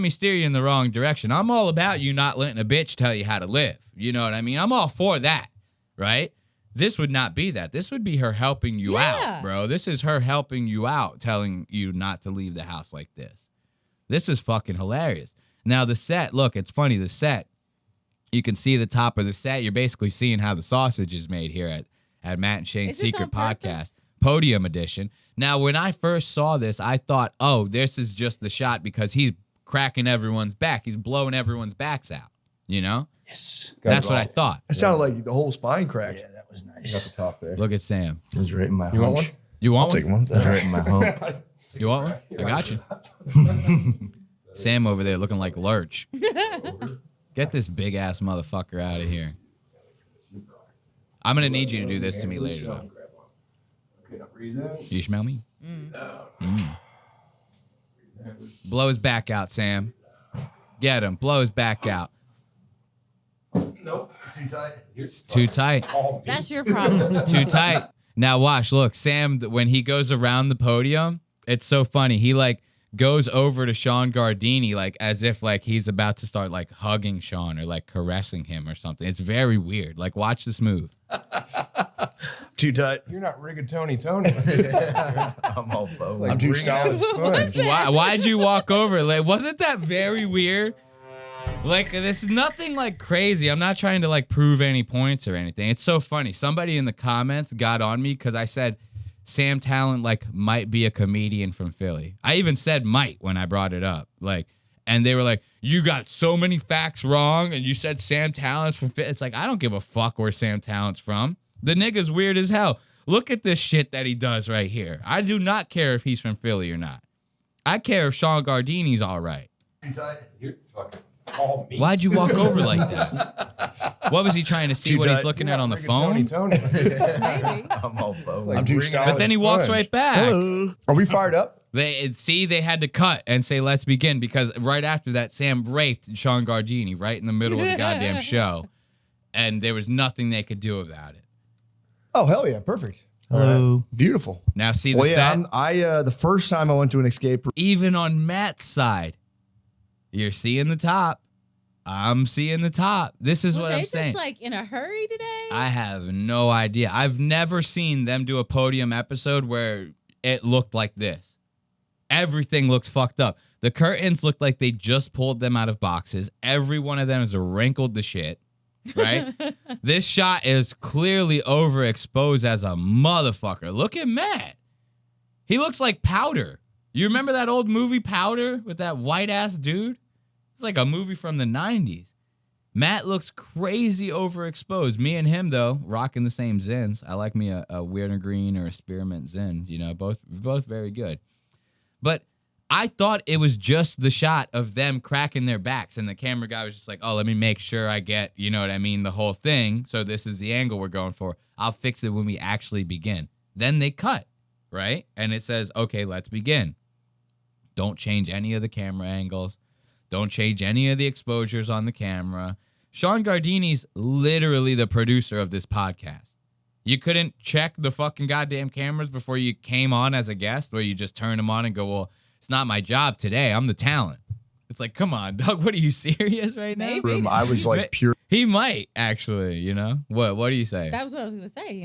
me steer you in the wrong direction. I'm all about you not letting a bitch tell you how to live. You know what I mean? I'm all for that, right? This would not be that. This would be her helping you out, bro. This is her helping you out, telling you not to leave the house like this. This is fucking hilarious. Now, the set, look, it's funny. The set, you can see the top of the set. You're basically seeing how the sausage is made here at Matt and Shane's Secret Podcast, Podium Edition. Now, when I first saw this, I thought, oh, this is just the shot because he's cracking everyone's back. He's blowing everyone's backs out, you know? Yes. That's what I thought. It sounded like the whole spine cracked. Yeah, that was nice. You got the top there. Look at Sam. It was right in my You want one? You want I'll take one. It was right in my hump. You want one? I got you. Sam over there looking like Lurch. Get this big ass motherfucker out of here. I'm gonna need you to do this to me later, though. You smell me? Blow his back out, Sam. Get him. Blow his back out. Nope. Too tight. It's too tight. That's your problem. It's too tight. Now watch. Look, Sam, when he goes around the podium, it's so funny. He like goes over to Sean Gardini like as if like he's about to start like hugging Sean or like caressing him or something. It's very weird. Like watch this move. Too tight. You're not rigatoni Tony. I'm all bone. Like I'm too bringing stout. out a sponge. Why'd you walk over? Like, wasn't that very weird? Like, it's nothing like crazy. I'm not trying to like prove any points or anything. It's so funny. Somebody in the comments got on me because I said Sam Tallent like might be a comedian from Philly. I even said might when I brought it up. Like, and they were like, you got so many facts wrong and you said Sam Tallent's from Philly. It's like, I don't give a fuck where Sam Tallent's from. The nigga's weird as hell. Look at this shit that he does right here. I do not care if he's from Philly or not. I care if Sean Gardini's all right. You're fucking all meat. Why'd you walk over like that? What was he trying to see Too what he's tight. looking You're at on the not phone? rigatoni Tony. Maybe. I'm all bone. like I'm too bringing stout. out But then a he walks sponge. right back. Hello. Are we fired up? They had to cut and say, let's begin, because right after that, Sam raped Sean Gardini right in the middle of the goddamn show. And there was nothing they could do about it. Oh, hell yeah. Perfect. Hello. Right. Beautiful. Now see the Well, yeah, set? the first time I went to an escape room. Even on Matt's side, you're seeing the top. I'm seeing the top. This is Were what they I'm just saying. like in a hurry today? I have no idea. I've never seen them do a podium episode where it looked like this. everything looks fucked up. The curtains look like they just pulled them out of boxes. Every one of them is wrinkled to shit, right? This shot is clearly overexposed as a motherfucker. Look at Matt. He looks like Powder. You remember that old movie Powder with that white-ass dude? It's like a movie from the 90s. Matt looks crazy overexposed. Me and him, though, rocking the same Zins. I like me a Wintergreen or a Spearmint Zin. You know, both very good. But I thought it was just the shot of them cracking their backs, and the camera guy was just like, oh, let me make sure I get, you know what I mean, the whole thing. So this is the angle we're going for. I'll fix it when we actually begin. Then they cut, right? And it says, okay, let's begin. Don't change any of the camera angles. Don't change any of the exposures on the camera. Sean Gardini's literally the producer of this podcast. You couldn't check the fucking goddamn cameras before you came on as a guest, where you just turn them on and go, well, it's not my job today. I'm the talent. It's like, come on, Doug, what are you serious right now? Maybe. I was like pure. He might actually, you know. What do you say? That was what I was going to say.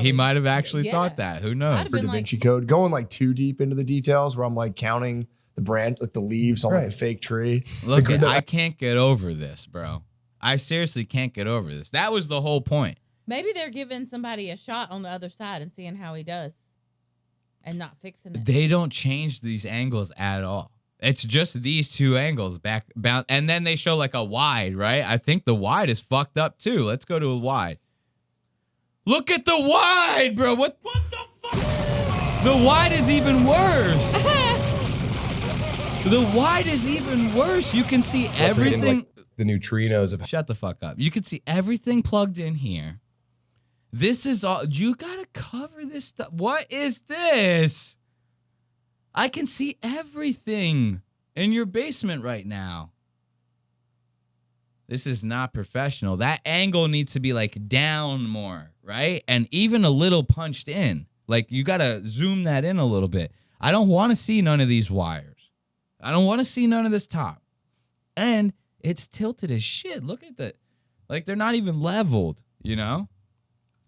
He might have actually thought that. Who knows? For Da Vinci Code, going like too deep into the details where I'm like counting the branch, like the leaves on like the fake tree. Look, I can't get over this, bro. I seriously can't get over this. That was the whole point. Maybe they're giving somebody a shot on the other side and seeing how he does and not fixing it. They don't change these angles at all. It's just these two angles back, and then they show like a wide, right? I think the wide is fucked up too. Let's go to a wide. Look at the wide, bro. What the fuck? The wide is even worse. The wide is even worse. You can see everything. The neutrinos of. Shut the fuck up. You can see everything plugged in here. This is all. You gotta cover this stuff. What is this? I can see everything in your basement right now. This is not professional. That angle needs to be like down more, right? And even a little punched in. Like you gotta zoom that in a little bit. I don't want to see none of these wires. I don't want to see none of this top. And it's tilted as shit. Look at that. Like they're not even leveled, you know?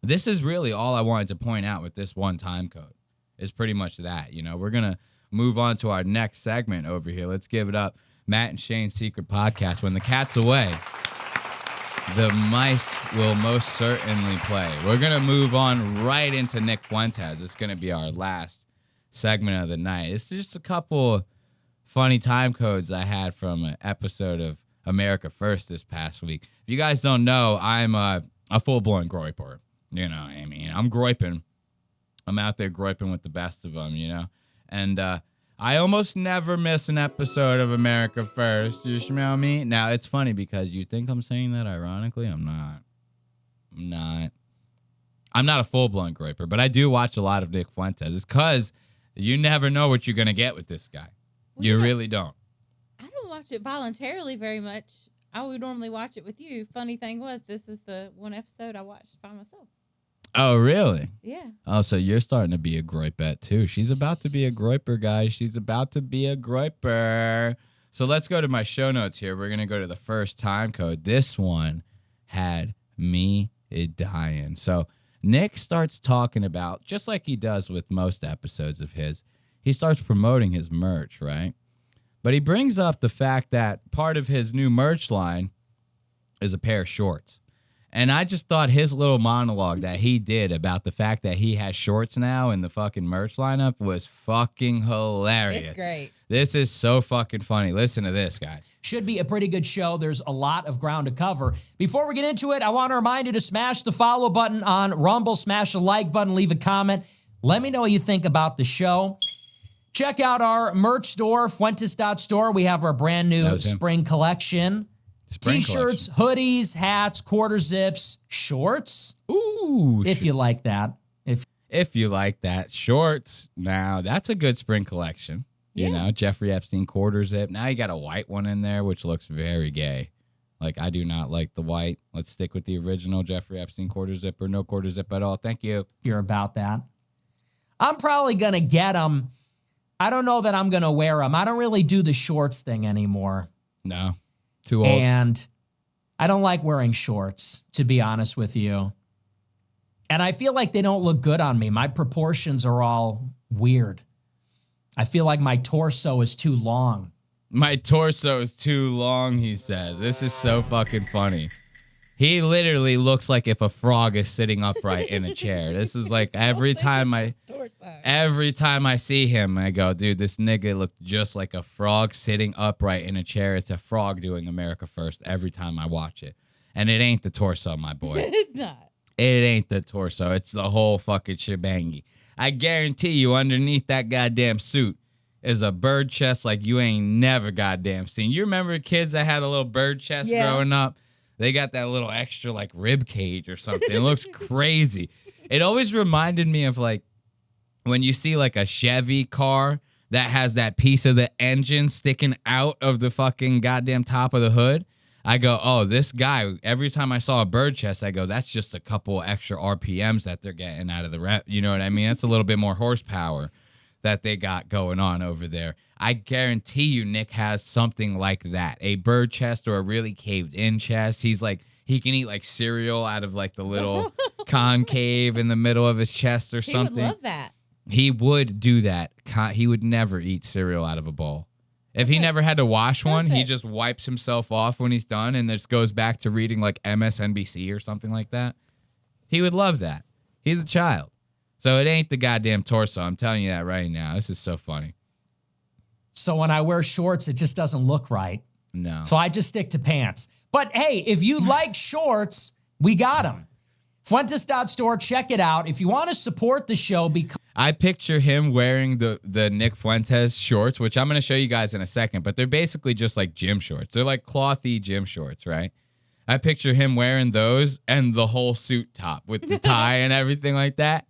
This is really all I wanted to point out with this one time code. Is pretty much that, you know? We're going to move on to our next segment over here. Let's give it up. Matt and Shane's Secret Podcast. When the cat's away, the mice will most certainly play. We're going to move on right into Nick Fuentes. It's going to be our last segment of the night. It's just a couple funny time codes I had from an episode of America First this past week. If you guys don't know, I'm a full-blown groiper. You know what I mean? I'm groiping. I'm out there groiping with the best of them, you know? And I almost never miss an episode of America First. You smell me? Now, it's funny because you think I'm saying that ironically. I'm not. I'm not a full-blown groiper, but I do watch a lot of Nick Fuentes. It's because you never know what you're going to get with this guy. Well, you really don't. I don't watch it voluntarily very much. I would normally watch it with you. Funny thing was, this is the one episode I watched by myself. Oh, really? Yeah. Oh, so you're starting to be a groipette, too. She's about to be a groiper, guys. She's about to be a groiper. So let's go to my show notes here. We're going to go to the first time code. This one had me dying. So Nick starts talking about, just like he does with most episodes of his, he starts promoting his merch, right? But he brings up the fact that part of his new merch line is a pair of shorts. And I just thought his little monologue that he did about the fact that he has shorts now in the fucking merch lineup was fucking hilarious. It's great. This is so fucking funny. Listen to this, guys. Should be a pretty good show. There's a lot of ground to cover. Before we get into it, I want to remind you to smash the follow button on Rumble, smash the like button, leave a comment. Let me know what you think about the show. Check out our merch store, Fuentes.store. We have our brand new spring collection. T-shirts, hoodies, hats, quarter zips, shorts. Ooh. If you like that. If you like that. Shorts. Now, that's a good spring collection. You know, Jeffrey Epstein quarter zip. Now you got a white one in there, which looks very gay. Like, I do not like the white. Let's stick with the original Jeffrey Epstein quarter zip or no quarter zip at all. Thank you. You're about that. I'm probably going to get them. I don't know that I'm going to wear them. I don't really do the shorts thing anymore. No. Too old. And I don't like wearing shorts, to be honest with you. And I feel like they don't look good on me. My proportions are all weird. I feel like my torso is too long. My torso is too long, he says. This is so fucking funny. He literally looks like if a frog is sitting upright in a chair. This is like every time I see him, I go, dude, this nigga looked just like a frog sitting upright in a chair. It's a frog doing America First every time I watch it. And it ain't the torso, my boy. It's not. It ain't the torso. It's the whole fucking shebangy. I guarantee you underneath that goddamn suit is a bird chest like you ain't never goddamn seen. You remember kids that had a little bird chest growing up? They got that little extra like rib cage or something. It looks crazy. It always reminded me of like when you see like a Chevy car that has that piece of the engine sticking out of the fucking goddamn top of the hood. I go, oh, this guy, every time I saw a bird chest, I go, that's just a couple extra RPMs that they're getting out of the rep. You know what I mean? That's a little bit more horsepower that they got going on over there. I guarantee you Nick has something like that, a bird chest or a really caved in chest. He's like, he can eat like cereal out of like the little concave in the middle of his chest or something. He would love that. He would do that. He would never eat cereal out of a bowl. If he never had to wash one, he just wipes himself off when he's done and just goes back to reading like MSNBC or something like that. He would love that. He's a child. So it ain't the goddamn torso. I'm telling you that right now. This is so funny. So when I wear shorts, it just doesn't look right. No. So I just stick to pants. But hey, if you like shorts, we got them. Fuentes.store, check it out. If you want to support the show, because I picture him wearing the Nick Fuentes shorts, which I'm going to show you guys in a second, but they're basically just like gym shorts. They're like clothy gym shorts, right? I picture him wearing those and the whole suit top with the tie and everything like that.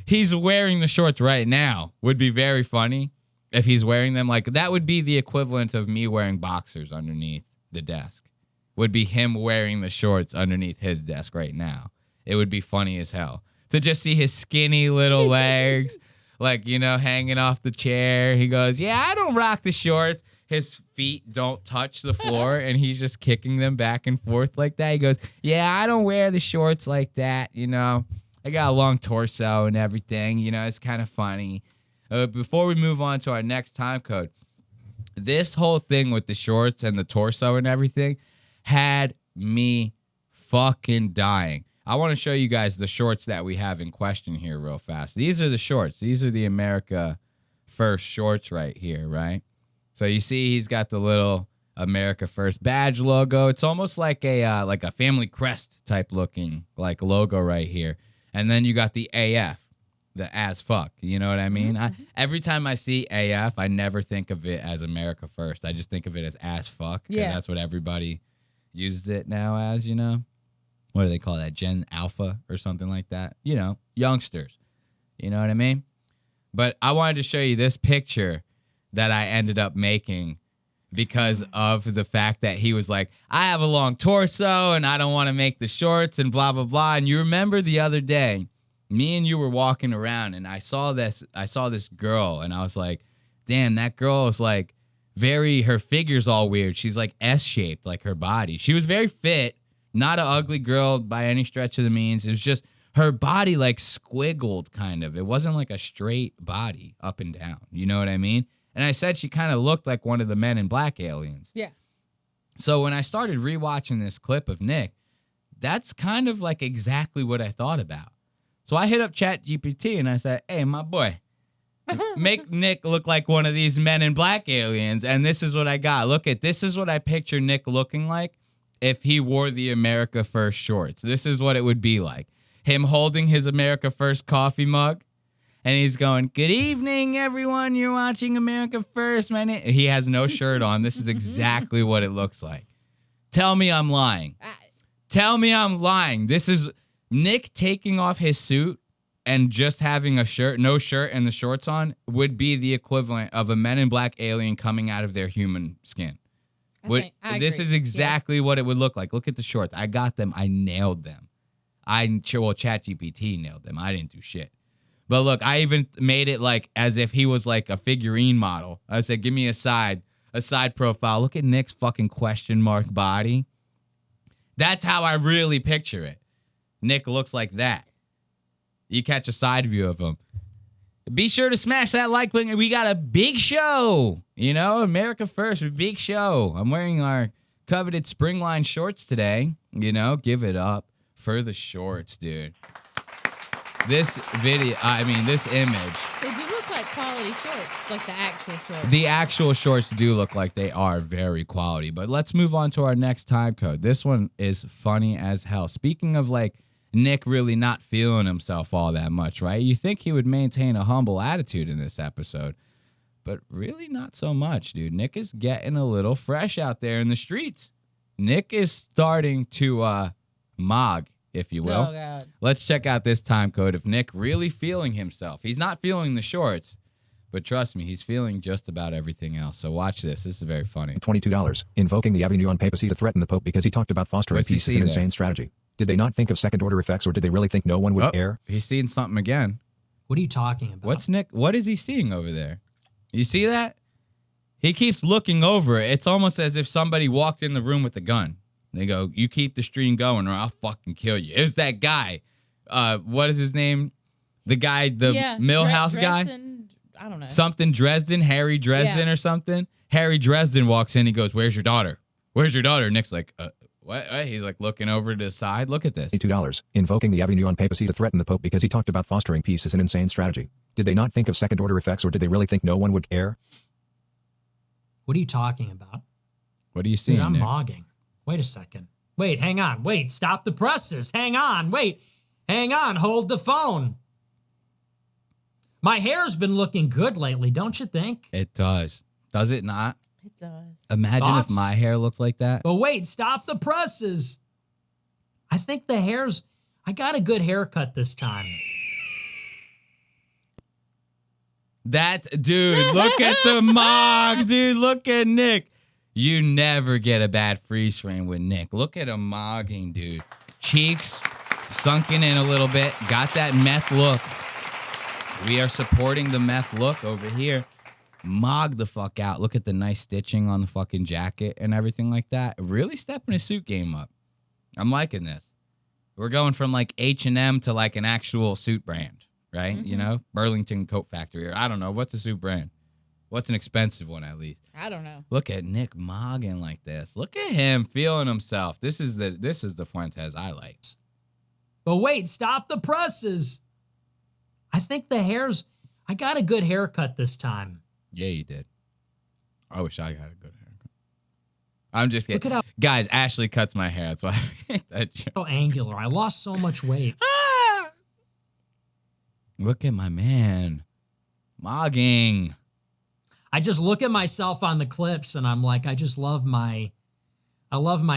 He's wearing the shorts right now. Would be very funny if he's wearing them. Like that would be the equivalent of me wearing boxers underneath the desk. Would be him wearing the shorts underneath his desk right now. It would be funny as hell to just see his skinny little legs, like, you know, hanging off the chair. He goes, yeah, I don't rock the shorts. His feet don't touch the floor, and he's just kicking them back and forth like that. He goes, yeah, I don't wear the shorts like that, you know. I got a long torso and everything, you know, it's kind of funny. Before we move on to our next time code, this whole thing with the shorts and the torso and everything had me fucking dying. I want to show you guys the shorts that we have in question here real fast. These are the shorts. These are the America First shorts right here, right? So you see he's got the little America First badge logo. It's almost like a family crest type looking like logo right here. And then you got the AF, the as fuck. You know what I mean? Every time I see AF, I never think of it as America First. I just think of it as fuck because that's what everybody uses it now as, you know? What do they call that? Gen Alpha or something like that? You know, youngsters. You know what I mean? But I wanted to show you this picture that I ended up making because of the fact that he was like, I have a long torso and I don't want to make the shorts and blah, blah, blah. And you remember the other day, me and you were walking around and I saw this girl and I was like, damn, that girl is like her figure's all weird. She's like S-shaped, like her body. She was very fit. Not an ugly girl by any stretch of the means. It was just her body like squiggled kind of. It wasn't like a straight body up and down. You know what I mean? And I said she kind of looked like one of the Men in Black aliens. Yeah. So when I started rewatching this clip of Nick, that's kind of like exactly what I thought about. So I hit up ChatGPT and I said, hey, my boy, make Nick look like one of these Men in Black aliens. And this is what I got. This is what I picture Nick looking like if he wore the America First shorts. This is what it would be like. Him holding his America First coffee mug, and he's going, good evening, everyone. You're watching America First. He has no shirt on. This is exactly what it looks like. Tell me I'm lying. Tell me I'm lying. This is Nick taking off his suit and just having a shirt, no shirt, and the shorts on would be the equivalent of a Men in Black alien coming out of their human skin. This is exactly what it would look like. Look at the shorts. I got them. I nailed them. ChatGPT nailed them. I didn't do shit. But look, I even made it like as if he was like a figurine model. I said, give me a side profile. Look at Nick's fucking question mark body. That's how I really picture it. Nick looks like that. You catch a side view of him. Be sure to smash that like button. We got a big show. You know, America first, a big show. I'm wearing our coveted Springline shorts today. You know, give it up for the shorts, dude. This video, this image. They do look like quality shorts, like the actual shorts. The actual shorts do look like they are very quality. But let's move on to our next time code. This one is funny as hell. Speaking of like Nick really not feeling himself all that much, right? You think he would maintain a humble attitude in this episode, but really not so much, dude. Nick is getting a little fresh out there in the streets. Nick is starting to mog, if you will. Oh, God. Let's check out this time code of Nick really feeling himself. He's not feeling the shorts, but trust me, he's feeling just about everything else. So watch this. This is very funny. $22. Invoking the Avenue on papacy to threaten the Pope because he talked about fostering What's he peace is see an there? insane strategy. Did they not think of second-order effects, or did they really think no one would care? He's seeing something again. What are you talking about? What's Nick? What is he seeing over there? You see that? He keeps looking over it. It's almost as if somebody walked in the room with a gun. They go, "You keep the stream going, or I'll fucking kill you." It's that guy. What is his name? The guy, the Millhouse guy. I don't know. Something Dresden, Harry Dresden or something. Harry Dresden walks in. He goes, "Where's your daughter? Where's your daughter?" Nick's like, what? He's like looking over to the side. Look at this. $2. Invoking the Avenue on papacy to threaten the Pope because he talked about fostering peace is an insane strategy. Did they not think of second-order effects, or did they really think no one would care? What are you talking about? What are you seeing, Dude, I'm Nick? mogging. Wait a second. Wait, hang on. Wait, stop the presses. Hang on. Wait, hang on. Hold the phone. My hair's been looking good lately, don't you think? It does. Does it not? It does. Imagine Thoughts? if my hair looked like that. But wait, stop the presses. I think the hair's... I got a good haircut this time. Dude, look at the mog, dude. Look at Nick. You never get a bad freeze frame with Nick. Look at him mogging, dude. Cheeks sunken in a little bit. Got that meth look. We are supporting the meth look over here. Mog the fuck out. Look at the nice stitching on the fucking jacket and everything like that. Really stepping his suit game up. I'm liking this. We're going from like H&M to like an actual suit brand, right? Mm-hmm. You know, Burlington Coat Factory, or I don't know. What's a suit brand? What's an expensive one at least? I don't know. Look at Nick mogging like this. Look at him feeling himself. This is the Fuentes I like. But wait, stop the presses. I think the hair's... I got a good haircut this time. Yeah, you did. I wish I got a good haircut. I'm just kidding. Look at how... Guys, Ashley cuts my hair. That's why I made that joke. So angular. I lost so much weight. Look at my man. Mogging. I just look at myself on the clips and I'm like, I love my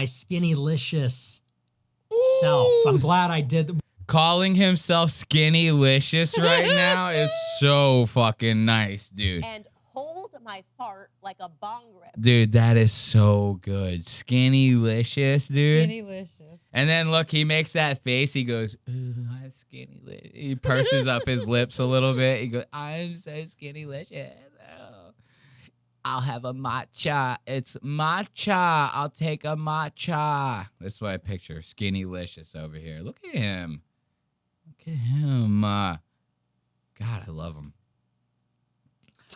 skinny-licious self. I'm glad I did. Calling himself skinny-licious right now is so fucking nice, dude. And hold my fart like a bong rip. Dude, that is so good. Skinny-licious, dude. Skinny-licious. And then look, he makes that face. He goes, "Ooh, I'm skinny-licious." He purses up his lips a little bit. He goes, "I'm so skinny-licious. Oh. I'll have a matcha. It's matcha. I'll take a matcha." That's what I picture. Skinny-licious over here. Look at him. Look at him. God, I love him.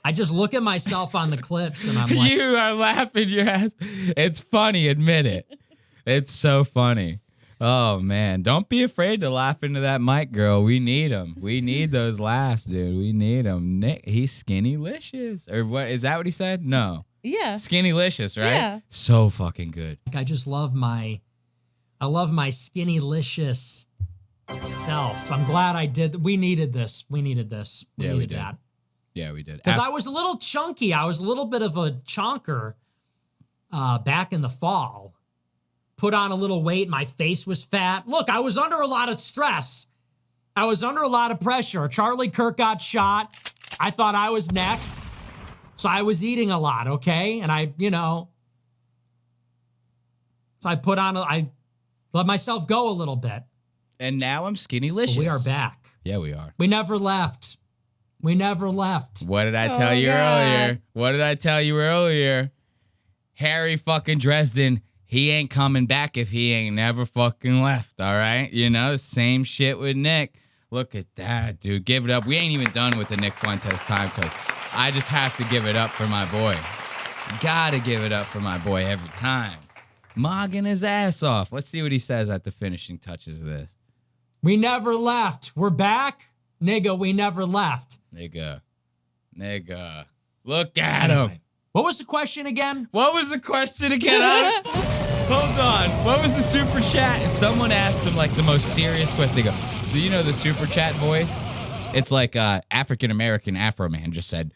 I just look at myself on the clips and I'm like... You are laughing your ass. It's funny. Admit it. It's so funny. Oh, man. Don't be afraid to laugh into that mic, girl. We need them. We need those laughs, dude. We need them. Nick, he's skinny-licious. Or what? Is that what he said? No. Yeah. Skinny-licious, right? Yeah. So fucking good. I just love my skinny-licious self. I'm glad I did. We needed this. We needed this. We Yeah, needed we did. that. Yeah, we did. Because I was a little chunky. I was a little bit of a chonker back in the fall. Put on a little weight. My face was fat. Look, I was under a lot of stress. I was under a lot of pressure. Charlie Kirk got shot. I thought I was next. So I was eating a lot, okay? And I let myself go a little bit. And now I'm skinny-licious. But we are back. Yeah, we are. We never left. We never left. What did I tell you earlier? What did I tell you earlier? Harry fucking Dresden, he ain't coming back if he ain't never fucking left, all right? You know, same shit with Nick. Look at that, dude. Give it up. We ain't even done with the Nick Fuentes time code. I just have to give it up for my boy. Gotta give it up for my boy every time. Mogging his ass off. Let's see what he says at the finishing touches of this. We never left. We're back. Nigga, we never left. Nigga. Look at him. What was the question again? Hold on. What was the super chat? Someone asked him like the most serious question. They go, do you know the super chat voice? It's like African-American Afro man just said,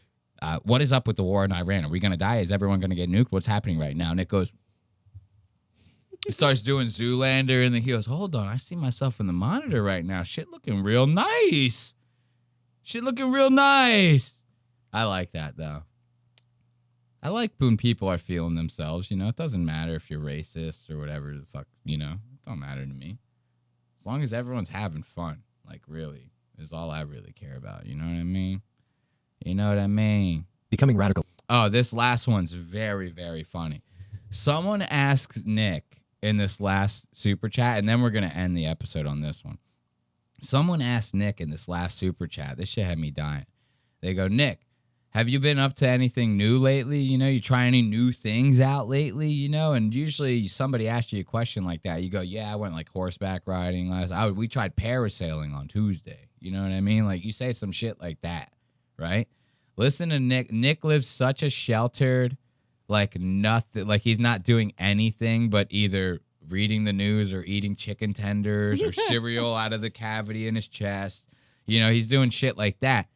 what is up with the war in Iran? Are we going to die? Is everyone going to get nuked? What's happening right now? And it goes, he starts doing Zoolander, and then he goes, hold on, I see myself in the monitor right now. Shit looking real nice. I like that, though. I like when people are feeling themselves, you know. It doesn't matter if you're racist or whatever the fuck, you know. It don't matter to me. As long as everyone's having fun, like, really, is all I really care about. You know what I mean? Becoming radical. Oh, this last one's very, very funny. Someone asks Nick in this last super chat, and then we're going to end the episode on this one. Someone asked Nick in this last super chat. This shit had me dying. They go, Nick, have you been up to anything new lately? You know, you try any new things out lately, you know? And usually somebody asks you a question like that. You go, yeah, I went like horseback riding we tried parasailing on Tuesday. You know what I mean? Like you say some shit like that, right? Listen to Nick. Nick lives such a sheltered, like nothing, like he's not doing anything but either reading the news or eating chicken tenders or cereal out of the cavity in his chest. You know, he's doing shit like that.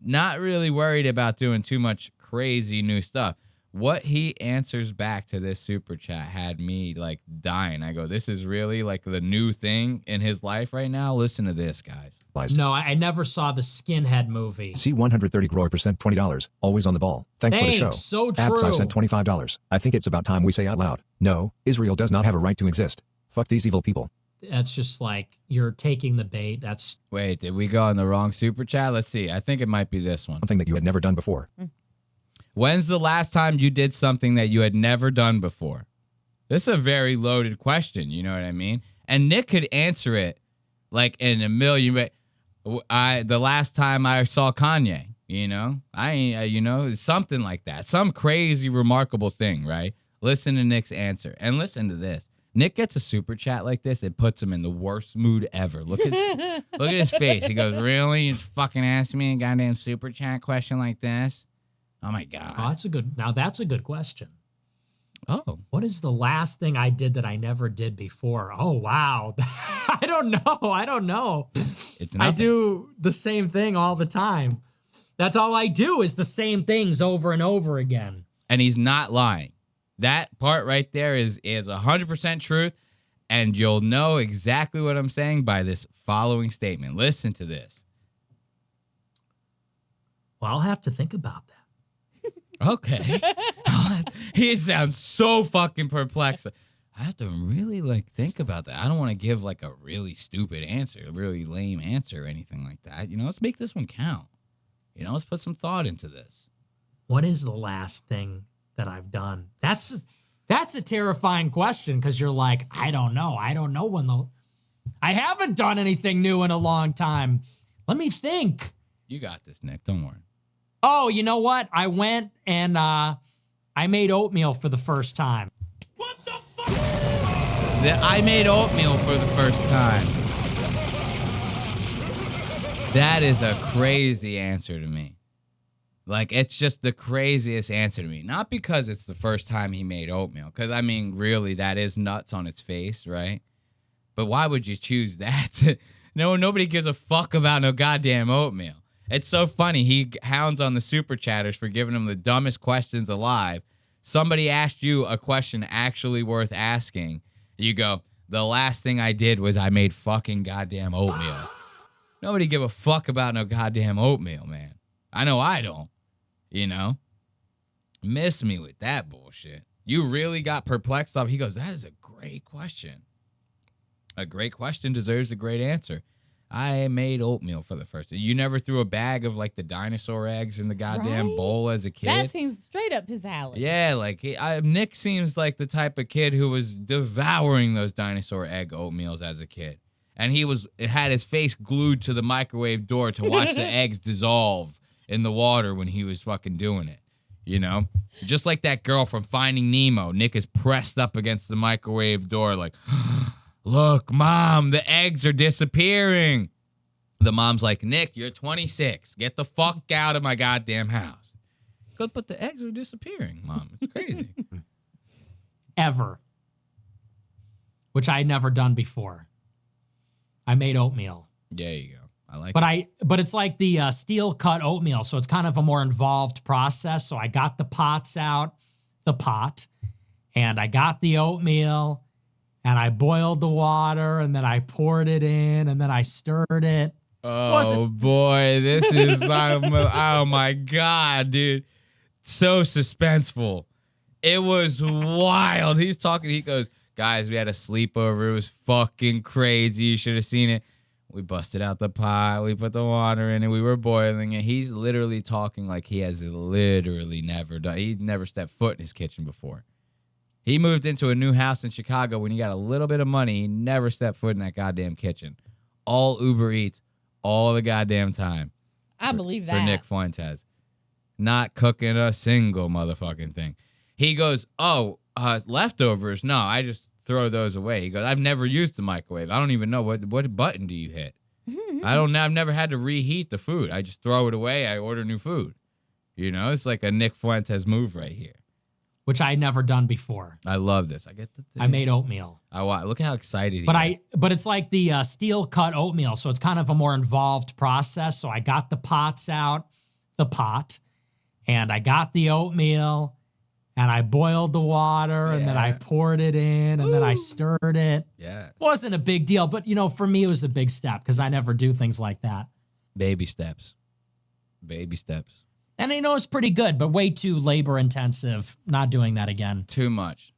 Not really worried about doing too much crazy new stuff. What he answers back to this super chat had me like dying. I go, this is really like the new thing in his life right now. Listen to this, guys. No, I never saw the Skinhead movie. See 130 grower percent $20. Always on the ball. Thanks for the show. So true. Apps I sent $25. I think it's about time we say out loud. No, Israel does not have a right to exist. Fuck these evil people. That's just like you're taking the bait. That's Wait, did we go on the wrong super chat? Let's see. I think it might be this one. Something that you had never done before. When's the last time you did something that you had never done before? This is a very loaded question, you know what I mean? And Nick could answer it like in a million ways. The last time I saw Kanye, you know? Something like that. Some crazy, remarkable thing, right? Listen to Nick's answer. And listen to this. Nick gets a super chat like this, it puts him in the worst mood ever. Look at his face. He goes, really? You just fucking asked me a goddamn super chat question like this? Oh, my God. Oh, that's a good question. Oh. What is the last thing I did that I never did before? Oh, wow. I don't know. It's nothing. I do the same thing all the time. That's all I do is the same things over and over again. And he's not lying. That part right there is 100% truth, and you'll know exactly what I'm saying by this following statement. Listen to this. Well, I'll have to think about that. Okay. He sounds so fucking perplexed. I have to really think about that. I don't want to give like a really stupid answer, a really lame answer or anything like that. You know, let's make this one count. You know, let's put some thought into this. What is the last thing that I've done? That's a terrifying question because you're like, I don't know I haven't done anything new in a long time. Let me think. You got this, Nick. Don't worry. Oh, you know what? I went and I made oatmeal for the first time. What the fuck? I made oatmeal for the first time. That is a crazy answer to me. Like, it's just the craziest answer to me. Not because it's the first time he made oatmeal. Because, I mean, really, that is nuts on its face, right? But why would you choose that? Nobody gives a fuck about no goddamn oatmeal. It's so funny. He hounds on the super chatters for giving him the dumbest questions alive. Somebody asked you a question actually worth asking. You go, the last thing I did was I made fucking goddamn oatmeal. Nobody give a fuck about no goddamn oatmeal, man. I know I don't. You know? Miss me with that bullshit. You really got perplexed off. He goes, that is a great question. A great question deserves a great answer. I made oatmeal for the first time. You never threw a bag of like the dinosaur eggs in the goddamn bowl as a kid? That seems straight up his alley. Yeah, like Nick seems like the type of kid who was devouring those dinosaur egg oatmeals as a kid. And he had his face glued to the microwave door to watch the eggs dissolve in the water when he was fucking doing it. You know? Just like that girl from Finding Nemo. Nick is pressed up against the microwave door like, look, Mom, the eggs are disappearing. The mom's like, Nick, you're 26. Get the fuck out of my goddamn house. He goes, but the eggs are disappearing, Mom. It's crazy. Ever. Which I had never done before. I made oatmeal. There you go. I like it. But it's like the steel cut oatmeal, so it's kind of a more involved process. So I got the pot, and I got the oatmeal, and I boiled the water, and then I poured it in, and then I stirred it. Oh, boy. This is, oh, my God, dude. So suspenseful. It was wild. He's talking, he goes, guys, we had a sleepover. It was fucking crazy. You should have seen it. We busted out the pot. We put the water in it. We were boiling it. He's literally talking like he has literally never done. He's never stepped foot in his kitchen before. He moved into a new house in Chicago when he got a little bit of money. He never stepped foot in that goddamn kitchen. All Uber Eats, all the goddamn time. I believe that. For Nick Fuentes. Not cooking a single motherfucking thing. He goes, leftovers? No, I just throw those away. He goes, I've never used the microwave. I don't even know what button do you hit. I've never had to reheat the food. I just throw it away. I order new food. You know, it's like a Nick Fuentes move right here. Which I had never done before. I love this. I made oatmeal. Look how excited he is. But it's like the steel cut oatmeal, so it's kind of a more involved process. So I got the pot, and I got the oatmeal, and I boiled the water, and then I poured it in, and then I stirred it. Yeah. Wasn't a big deal, but, you know, for me, it was a big step because I never do things like that. Baby steps. Baby steps. And I know it's pretty good, but way too labor intensive. Not doing that again. Too much.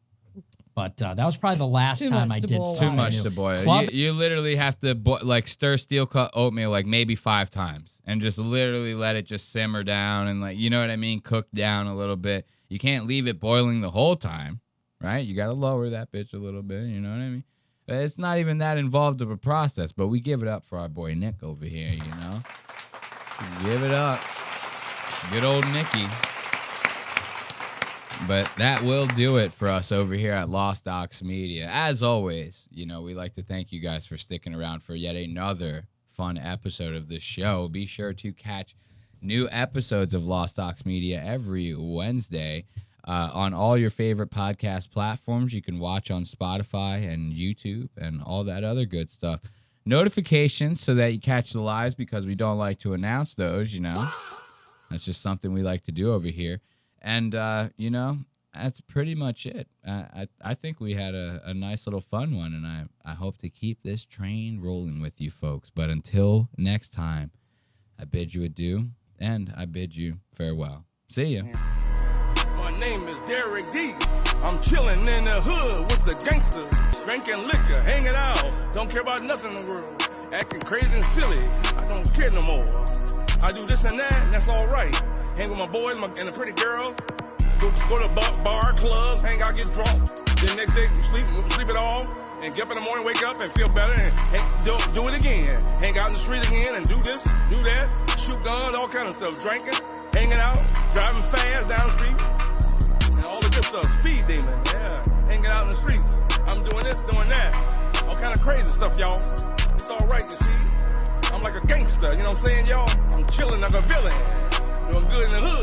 But that was probably the last time I did something. Too much to boil. You literally have to stir steel cut oatmeal like maybe 5 times and just literally let it just simmer down and, like, you know what I mean? Cook down a little bit. You can't leave it boiling the whole time, right? You got to lower that bitch a little bit, you know what I mean? But it's not even that involved of a process, but we give it up for our boy Nick over here, you know? So give it up. Good old Nicky. But that will do it for us over here at Lost Ox Media. As always, you know, we like to thank you guys for sticking around for yet another fun episode of the show. Be sure to catch new episodes of Lost Ox Media every Wednesday on all your favorite podcast platforms. You can watch on Spotify and YouTube and all that other good stuff. Notifications so that you catch the lives because we don't like to announce those, you know. That's just something we like to do over here. And, you know, that's pretty much it. I think we had a nice little fun one, and I hope to keep this train rolling with you folks. But until next time, I bid you adieu, and I bid you farewell. See ya. My name is Derek D. I'm chilling in the hood with the gangsters, drinking liquor, hanging out. Don't care about nothing in the world. Acting crazy and silly. I don't care no more. I do this and that, and that's all right. Hang with my boys and the pretty girls. Go to bar, clubs, hang out, get drunk. Then next day, sleep it all. And get up in the morning, wake up and feel better. And do it again. Hang out in the street again and do this, do that. Shoot guns, all kind of stuff. Drinking, hanging out, driving fast down the street. And all the good stuff. Speed demon, yeah. Hanging out in the streets. I'm doing this, doing that. All kind of crazy stuff, y'all. It's all right, you see. I'm like a gangster, you know what I'm saying, y'all? I'm chilling like a villain. Doing good in the hood.